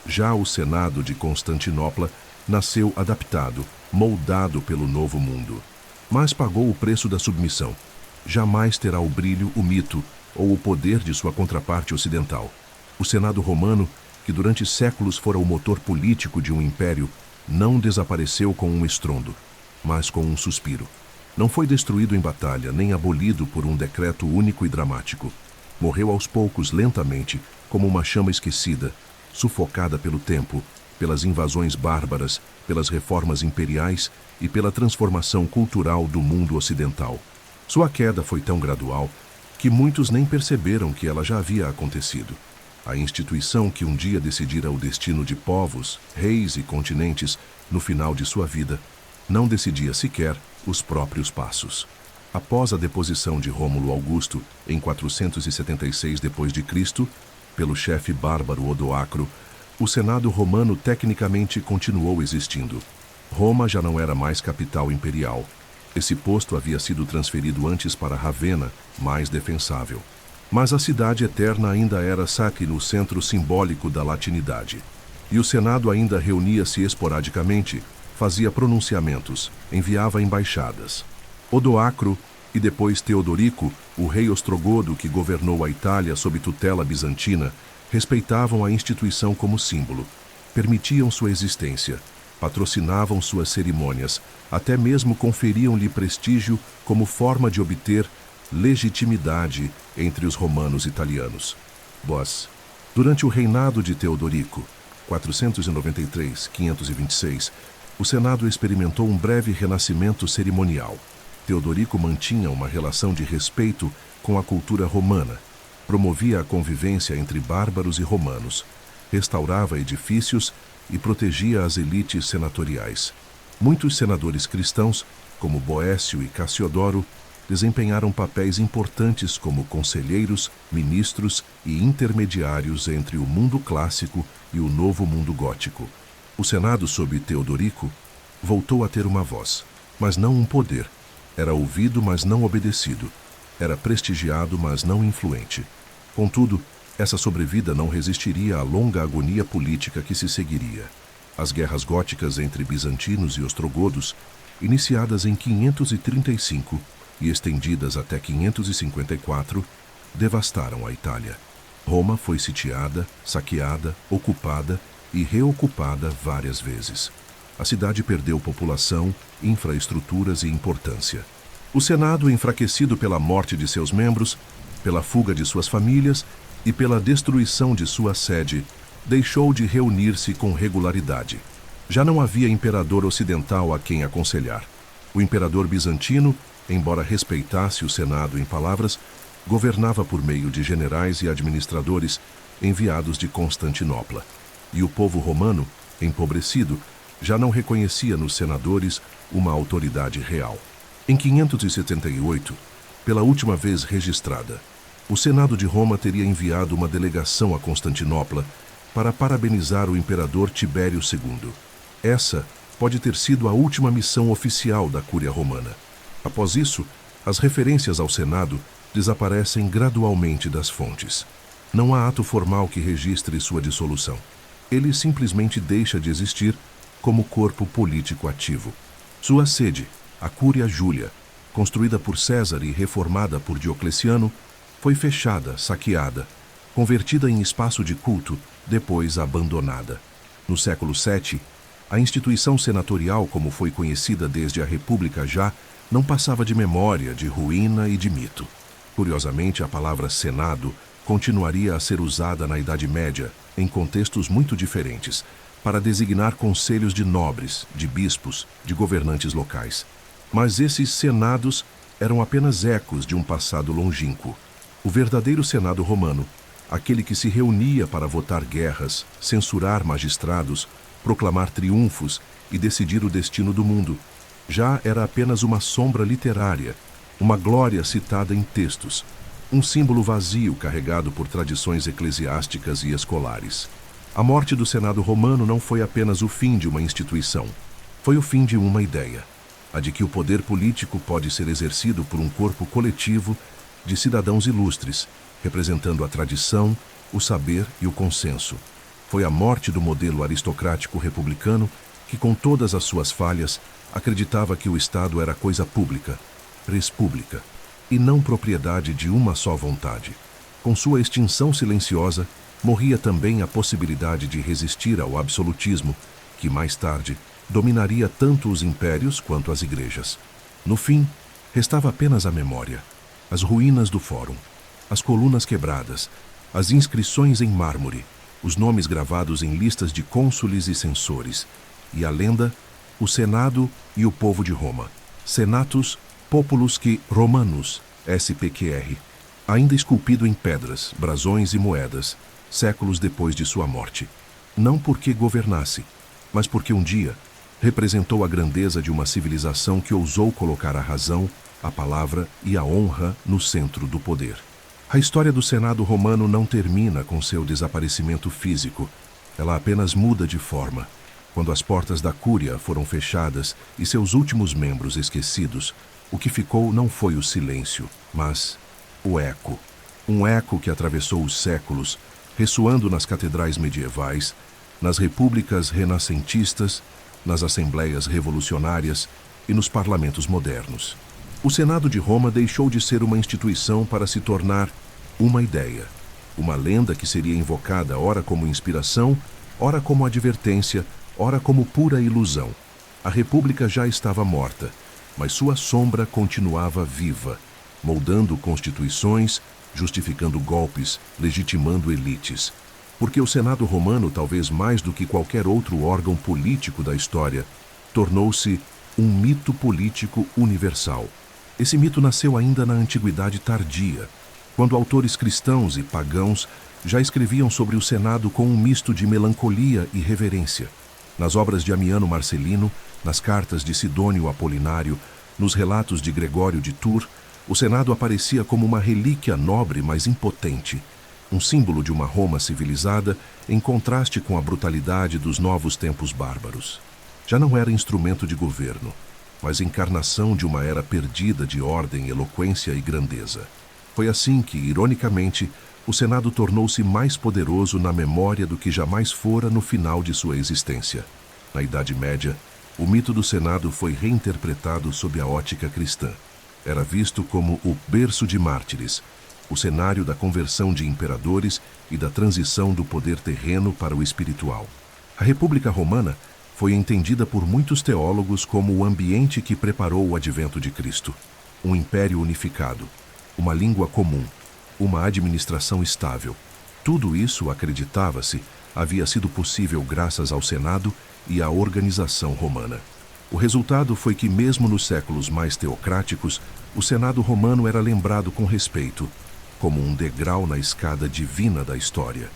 Já o Senado de Constantinopla nasceu adaptado, moldado pelo novo mundo. Mas pagou o preço da submissão. Jamais terá o brilho, o mito ou o poder de sua contraparte ocidental. O Senado romano, que durante séculos fora o motor político de um império, não desapareceu com um estrondo, mas com um suspiro. Não foi destruído em batalha, nem abolido por um decreto único e dramático. Morreu aos poucos, lentamente, como uma chama esquecida, sufocada pelo tempo, pelas invasões bárbaras, pelas reformas imperiais e pela transformação cultural do mundo ocidental. Sua queda foi tão gradual que muitos nem perceberam que ela já havia acontecido. A instituição que um dia decidira o destino de povos, reis e continentes no final de sua vida, não decidia sequer os próprios passos. Após a deposição de Rômulo Augusto, em 476 d.C., pelo chefe bárbaro Odoacro, o Senado romano tecnicamente continuou existindo. Roma já não era mais capital imperial. Esse posto havia sido transferido antes para Ravenna, mais defensável. Mas a cidade eterna ainda era Sacri, o centro simbólico da latinidade. E o Senado ainda reunia-se esporadicamente, fazia pronunciamentos, enviava embaixadas. Odoacro E depois Teodorico, o rei ostrogodo que governou a Itália sob tutela bizantina, respeitavam a instituição como símbolo, permitiam sua existência, patrocinavam suas cerimônias, até mesmo conferiam-lhe prestígio como forma de obter legitimidade entre os romanos italianos. Durante o reinado de Teodorico, 493-526, o Senado experimentou um breve renascimento cerimonial. Teodorico mantinha uma relação de respeito com a cultura romana, promovia a convivência entre bárbaros e romanos, restaurava edifícios e protegia as elites senatoriais. Muitos senadores cristãos, como Boécio e Cassiodoro, desempenharam papéis importantes como conselheiros, ministros e intermediários entre o mundo clássico e o novo mundo gótico. O Senado, sob Teodorico, voltou a ter uma voz, mas não um poder. Era ouvido, mas não obedecido. Era prestigiado, mas não influente. Contudo, essa sobrevida não resistiria à longa agonia política que se seguiria. As guerras góticas entre bizantinos e ostrogodos, iniciadas em 535 e estendidas até 554, devastaram a Itália. Roma foi sitiada, saqueada, ocupada e reocupada várias vezes. A cidade perdeu população, infraestruturas e importância. O Senado, enfraquecido pela morte de seus membros, pela fuga de suas famílias e pela destruição de sua sede, deixou de reunir-se com regularidade. Já não havia imperador ocidental a quem aconselhar. O imperador bizantino, embora respeitasse o Senado em palavras, governava por meio de generais e administradores enviados de Constantinopla. E o povo romano, empobrecido, já não reconhecia nos senadores uma autoridade real. Em 578, pela última vez registrada, o Senado de Roma teria enviado uma delegação a Constantinopla para parabenizar o imperador Tibério II. Essa pode ter sido a última missão oficial da Cúria Romana. Após isso, as referências ao Senado desaparecem gradualmente das fontes. Não há ato formal que registre sua dissolução. Ele simplesmente deixa de existir como corpo político ativo. Sua sede, a Cúria Júlia, construída por César e reformada por Diocleciano, foi fechada, saqueada, convertida em espaço de culto, depois abandonada. No século VII, a instituição senatorial, como foi conhecida desde a República já, não passava de memória, de ruína e de mito. Curiosamente, a palavra Senado continuaria a ser usada na Idade Média, em contextos muito diferentes, para designar conselhos de nobres, de bispos, de governantes locais. Mas esses senados eram apenas ecos de um passado longínquo. O verdadeiro Senado romano, aquele que se reunia para votar guerras, censurar magistrados, proclamar triunfos e decidir o destino do mundo, já era apenas uma sombra literária, uma glória citada em textos, um símbolo vazio carregado por tradições eclesiásticas e escolares. A morte do Senado romano não foi apenas o fim de uma instituição, foi o fim de uma ideia, a de que o poder político pode ser exercido por um corpo coletivo de cidadãos ilustres, representando a tradição, o saber e o consenso. Foi a morte do modelo aristocrático republicano que, com todas as suas falhas, acreditava que o Estado era coisa pública, res publica, e não propriedade de uma só vontade. Com sua extinção silenciosa, morria também a possibilidade de resistir ao absolutismo, que mais tarde dominaria tanto os impérios quanto as igrejas. No fim, restava apenas a memória, as ruínas do fórum, as colunas quebradas, as inscrições em mármore, os nomes gravados em listas de cônsules e censores, e a lenda, o Senado e o povo de Roma, Senatus Populus que Romanus, SPQR, ainda esculpido em pedras, brasões e moedas, séculos depois de sua morte. Não porque governasse, mas porque um dia representou a grandeza de uma civilização que ousou colocar a razão, a palavra e a honra no centro do poder. A história do Senado romano não termina com seu desaparecimento físico, ela apenas muda de forma. Quando as portas da Cúria foram fechadas e seus últimos membros esquecidos, o que ficou não foi o silêncio, mas o eco. Um eco que atravessou os séculos, ressoando nas catedrais medievais, nas repúblicas renascentistas, nas assembleias revolucionárias e nos parlamentos modernos. O Senado de Roma deixou de ser uma instituição para se tornar uma ideia, uma lenda que seria invocada ora como inspiração, ora como advertência, ora como pura ilusão. A República já estava morta, mas sua sombra continuava viva, moldando constituições, justificando golpes, legitimando elites. Porque o Senado romano, talvez mais do que qualquer outro órgão político da história, tornou-se um mito político universal. Esse mito nasceu ainda na Antiguidade Tardia, quando autores cristãos e pagãos já escreviam sobre o Senado com um misto de melancolia e reverência. Nas obras de Amiano Marcelino, nas cartas de Sidônio Apolinário, nos relatos de Gregório de Tours, o Senado aparecia como uma relíquia nobre, mas impotente, um símbolo de uma Roma civilizada em contraste com a brutalidade dos novos tempos bárbaros. Já não era instrumento de governo, mas encarnação de uma era perdida de ordem, eloquência e grandeza. Foi assim que, ironicamente, o Senado tornou-se mais poderoso na memória do que jamais fora no final de sua existência. Na Idade Média, o mito do Senado foi reinterpretado sob a ótica cristã. Era visto como o berço de mártires, o cenário da conversão de imperadores e da transição do poder terreno para o espiritual. A República Romana foi entendida por muitos teólogos como o ambiente que preparou o advento de Cristo. Um império unificado, uma língua comum, uma administração estável. Tudo isso, acreditava-se, havia sido possível graças ao Senado e à organização romana. O resultado foi que, mesmo nos séculos mais teocráticos, o Senado romano era lembrado com respeito, como um degrau na escada divina da história.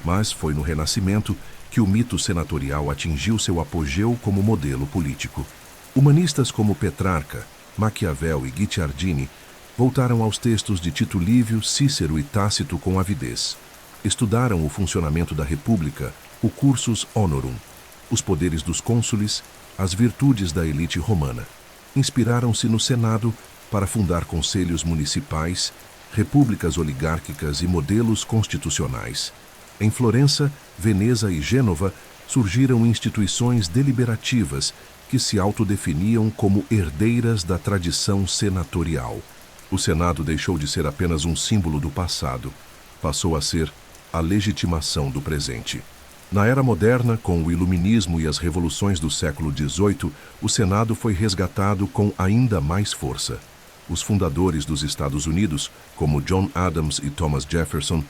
Mas foi no Renascimento que o mito senatorial atingiu seu apogeu como modelo político. Humanistas como Petrarca, Maquiavel e Guicciardini voltaram aos textos de Tito Livio, Cícero e Tácito com avidez. Estudaram o funcionamento da República, o cursus honorum, os poderes dos cônsules, as virtudes da elite romana. Inspiraram-se no Senado para fundar conselhos municipais, repúblicas oligárquicas e modelos constitucionais. Em Florença, Veneza e Gênova surgiram instituições deliberativas que se autodefiniam como herdeiras da tradição senatorial. O Senado deixou de ser apenas um símbolo do passado, passou a ser a legitimação do presente. Na era moderna, com o Iluminismo e as revoluções do século XVIII, o Senado foi resgatado com ainda mais força. Os fundadores dos Estados Unidos, como John Adams e Thomas Jefferson,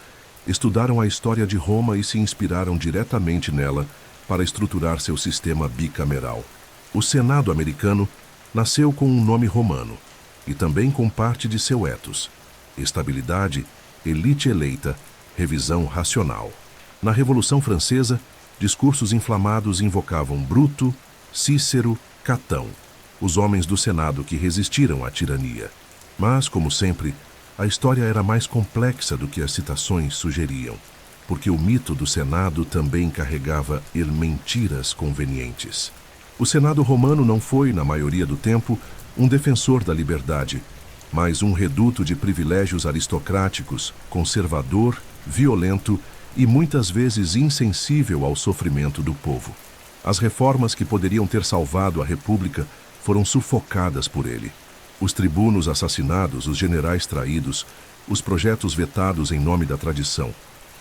estudaram a história de Roma e se inspiraram diretamente nela para estruturar seu sistema bicameral. O Senado americano nasceu com um nome romano e também com parte de seu ethos: estabilidade, elite eleita, revisão racional. Na Revolução Francesa, discursos inflamados invocavam Bruto, Cícero, Catão, os homens do Senado que resistiram à tirania. Mas, como sempre, a história era mais complexa do que as citações sugeriam, porque o mito do Senado também carregava mentiras convenientes. O Senado romano não foi, na maioria do tempo, um defensor da liberdade, mas um reduto de privilégios aristocráticos, conservador, violento e muitas vezes insensível ao sofrimento do povo. As reformas que poderiam ter salvado a República foram sufocadas por ele. Os tribunos assassinados, os generais traídos, os projetos vetados em nome da tradição.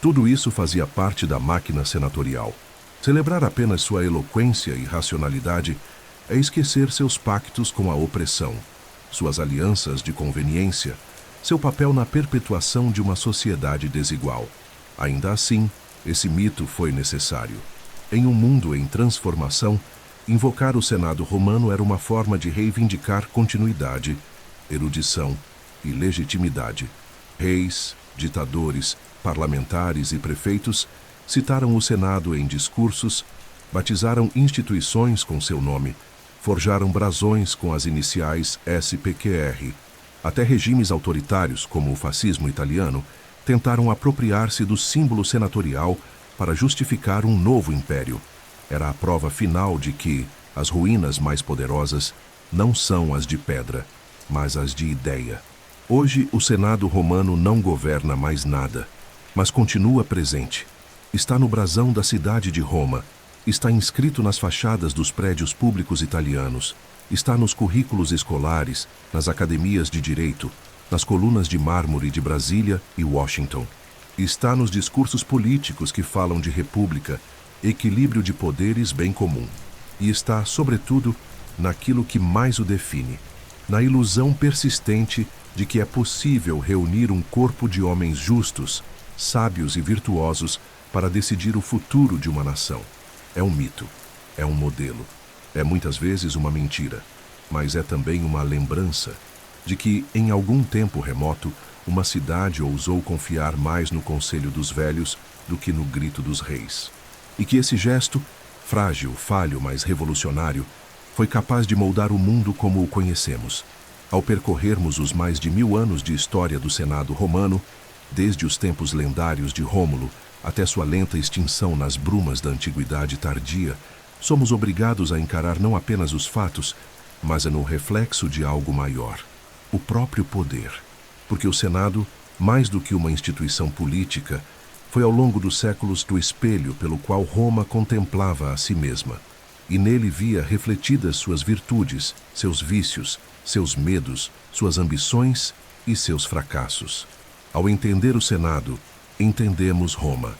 Tudo isso fazia parte da máquina senatorial. Celebrar apenas sua eloquência e racionalidade é esquecer seus pactos com a opressão, suas alianças de conveniência, seu papel na perpetuação de uma sociedade desigual. Ainda assim, esse mito foi necessário. Em um mundo em transformação, invocar o Senado romano era uma forma de reivindicar continuidade, erudição e legitimidade. Reis, ditadores, parlamentares e prefeitos citaram o Senado em discursos, batizaram instituições com seu nome, forjaram brasões com as iniciais SPQR. Até regimes autoritários, como o fascismo italiano, tentaram apropriar-se do símbolo senatorial para justificar um novo império. Era a prova final de que as ruínas mais poderosas não são as de pedra, mas as de ideia. Hoje, o Senado romano não governa mais nada, mas continua presente. Está no brasão da cidade de Roma, está inscrito nas fachadas dos prédios públicos italianos, Está nos currículos escolares, nas academias de direito, nas colunas de mármore de Brasília e Washington. Está nos discursos políticos que falam de república, equilíbrio de poderes, bem comum. E está, sobretudo, naquilo que mais o define, na ilusão persistente de que é possível reunir um corpo de homens justos, sábios e virtuosos para decidir o futuro de uma nação. É um mito, é um modelo, é muitas vezes uma mentira, mas é também uma lembrança de que, em algum tempo remoto, uma cidade ousou confiar mais no conselho dos velhos do que no grito dos reis. E que esse gesto, frágil, falho, mas revolucionário, foi capaz de moldar o mundo como o conhecemos. Ao percorrermos os mais de 1000 anos de história do Senado romano, desde os tempos lendários de Rômulo até sua lenta extinção nas brumas da antiguidade tardia, somos obrigados a encarar não apenas os fatos, mas no reflexo de algo maior, o próprio poder. Porque o Senado, mais do que uma instituição política, foi ao longo dos séculos do espelho pelo qual Roma contemplava a si mesma, e nele via refletidas suas virtudes, seus vícios, seus medos, suas ambições e seus fracassos. Ao entender o Senado, entendemos Roma.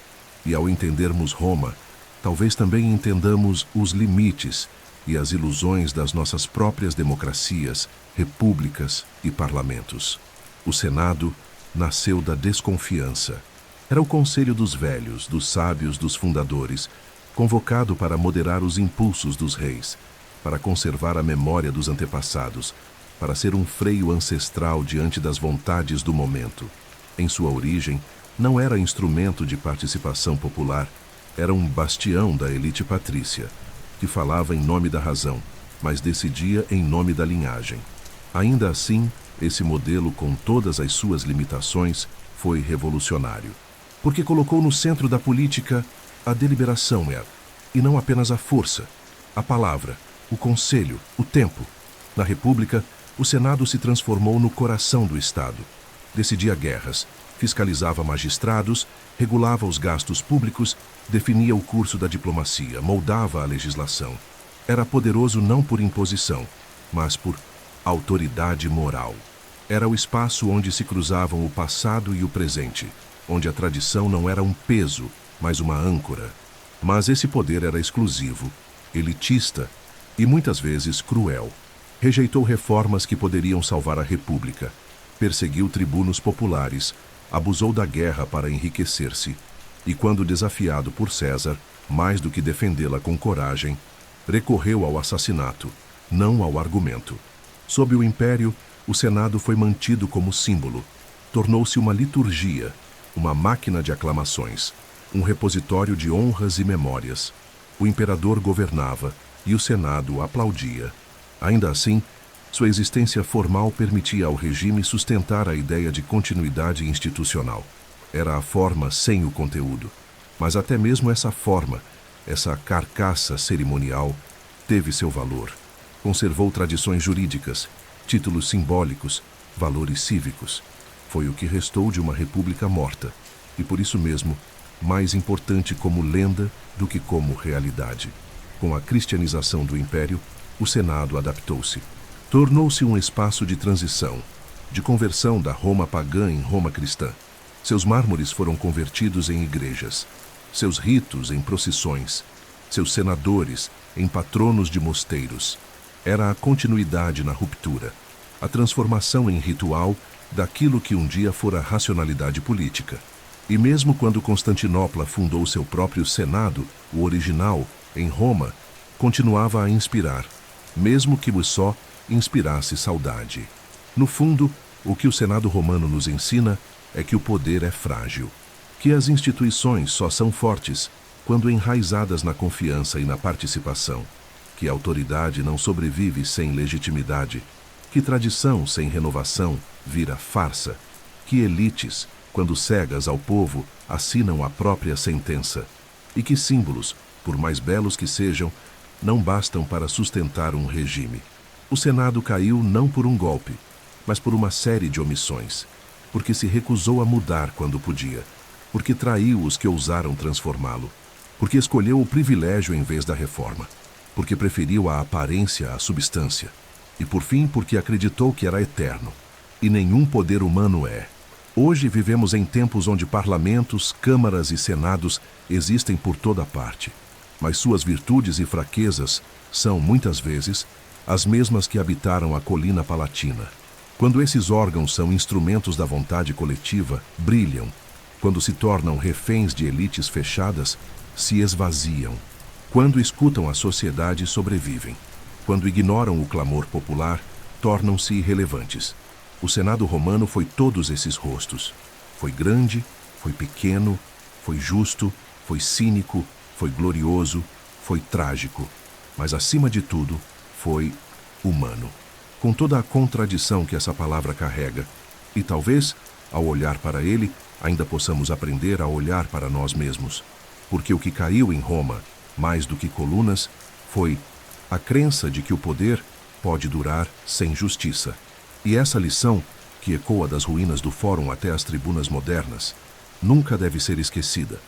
E ao entendermos Roma, talvez também entendamos os limites e as ilusões das nossas próprias democracias, repúblicas e parlamentos. O Senado nasceu da desconfiança. Era o conselho dos velhos, dos sábios, dos fundadores, convocado para moderar os impulsos dos reis, para conservar a memória dos antepassados, para ser um freio ancestral diante das vontades do momento. Em sua origem, não era instrumento de participação popular, era um bastião da elite patrícia, que falava em nome da razão, mas decidia em nome da linhagem. Ainda assim, esse modelo, com todas as suas limitações, foi revolucionário, porque colocou no centro da política a deliberação, e não apenas a força, a palavra, o conselho, o tempo. Na República, o Senado se transformou no coração do Estado. Decidia guerras, fiscalizava magistrados, regulava os gastos públicos, definia o curso da diplomacia, moldava a legislação. Era poderoso não por imposição, mas por autoridade moral. Era o espaço onde se cruzavam o passado e o presente, onde a tradição não era um peso, mas uma âncora. Mas esse poder era exclusivo, elitista e muitas vezes cruel. Rejeitou reformas que poderiam salvar a República, perseguiu tribunos populares, abusou da guerra para enriquecer-se e, quando desafiado por César, mais do que defendê-la com coragem, recorreu ao assassinato, não ao argumento. Sob o Império, o Senado foi mantido como símbolo. Tornou-se uma liturgia, uma máquina de aclamações, um repositório de honras e memórias. O imperador governava e o Senado aplaudia. Ainda assim, sua existência formal permitia ao regime sustentar a ideia de continuidade institucional. Era a forma sem o conteúdo. Mas até mesmo essa forma, essa carcaça cerimonial, teve seu valor. Conservou tradições jurídicas, títulos simbólicos, valores cívicos. Foi o que restou de uma república morta, e por isso mesmo, mais importante como lenda do que como realidade. Com a cristianização do Império, o Senado adaptou-se. Tornou-se um espaço de transição, de conversão da Roma pagã em Roma cristã. Seus mármores foram convertidos em igrejas, seus ritos em procissões, seus senadores em patronos de mosteiros. Era a continuidade na ruptura, a transformação em ritual daquilo que um dia fora racionalidade política. E mesmo quando Constantinopla fundou seu próprio Senado, o original, em Roma, continuava a inspirar, mesmo que o só inspirasse saudade. No fundo, o que o Senado romano nos ensina é que o poder é frágil, que as instituições só são fortes quando enraizadas na confiança e na participação, que a autoridade não sobrevive sem legitimidade, que tradição sem renovação vira farsa, que elites, quando cegas ao povo, assinam a própria sentença, e que símbolos, por mais belos que sejam, não bastam para sustentar um regime. O Senado caiu não por um golpe, mas por uma série de omissões, porque se recusou a mudar quando podia, porque traiu os que ousaram transformá-lo, porque escolheu o privilégio em vez da reforma, porque preferiu a aparência à substância, e por fim porque acreditou que era eterno. E nenhum poder humano é. Hoje vivemos em tempos onde parlamentos, câmaras e senados existem por toda parte, mas suas virtudes e fraquezas são, muitas vezes, as mesmas que habitaram a colina palatina. Quando esses órgãos são instrumentos da vontade coletiva, brilham. Quando se tornam reféns de elites fechadas, se esvaziam. Quando escutam a sociedade, sobrevivem. Quando ignoram o clamor popular, tornam-se irrelevantes. O Senado romano foi todos esses rostos. Foi grande, foi pequeno, foi justo, foi cínico, foi glorioso, foi trágico. Mas, acima de tudo, foi humano. Com toda a contradição que essa palavra carrega. E talvez, ao olhar para ele, ainda possamos aprender a olhar para nós mesmos. Porque o que caiu em Roma, mais do que colunas, foi a crença de que o poder pode durar sem justiça. E essa lição, que ecoa das ruínas do Fórum até as tribunas modernas, nunca deve ser esquecida.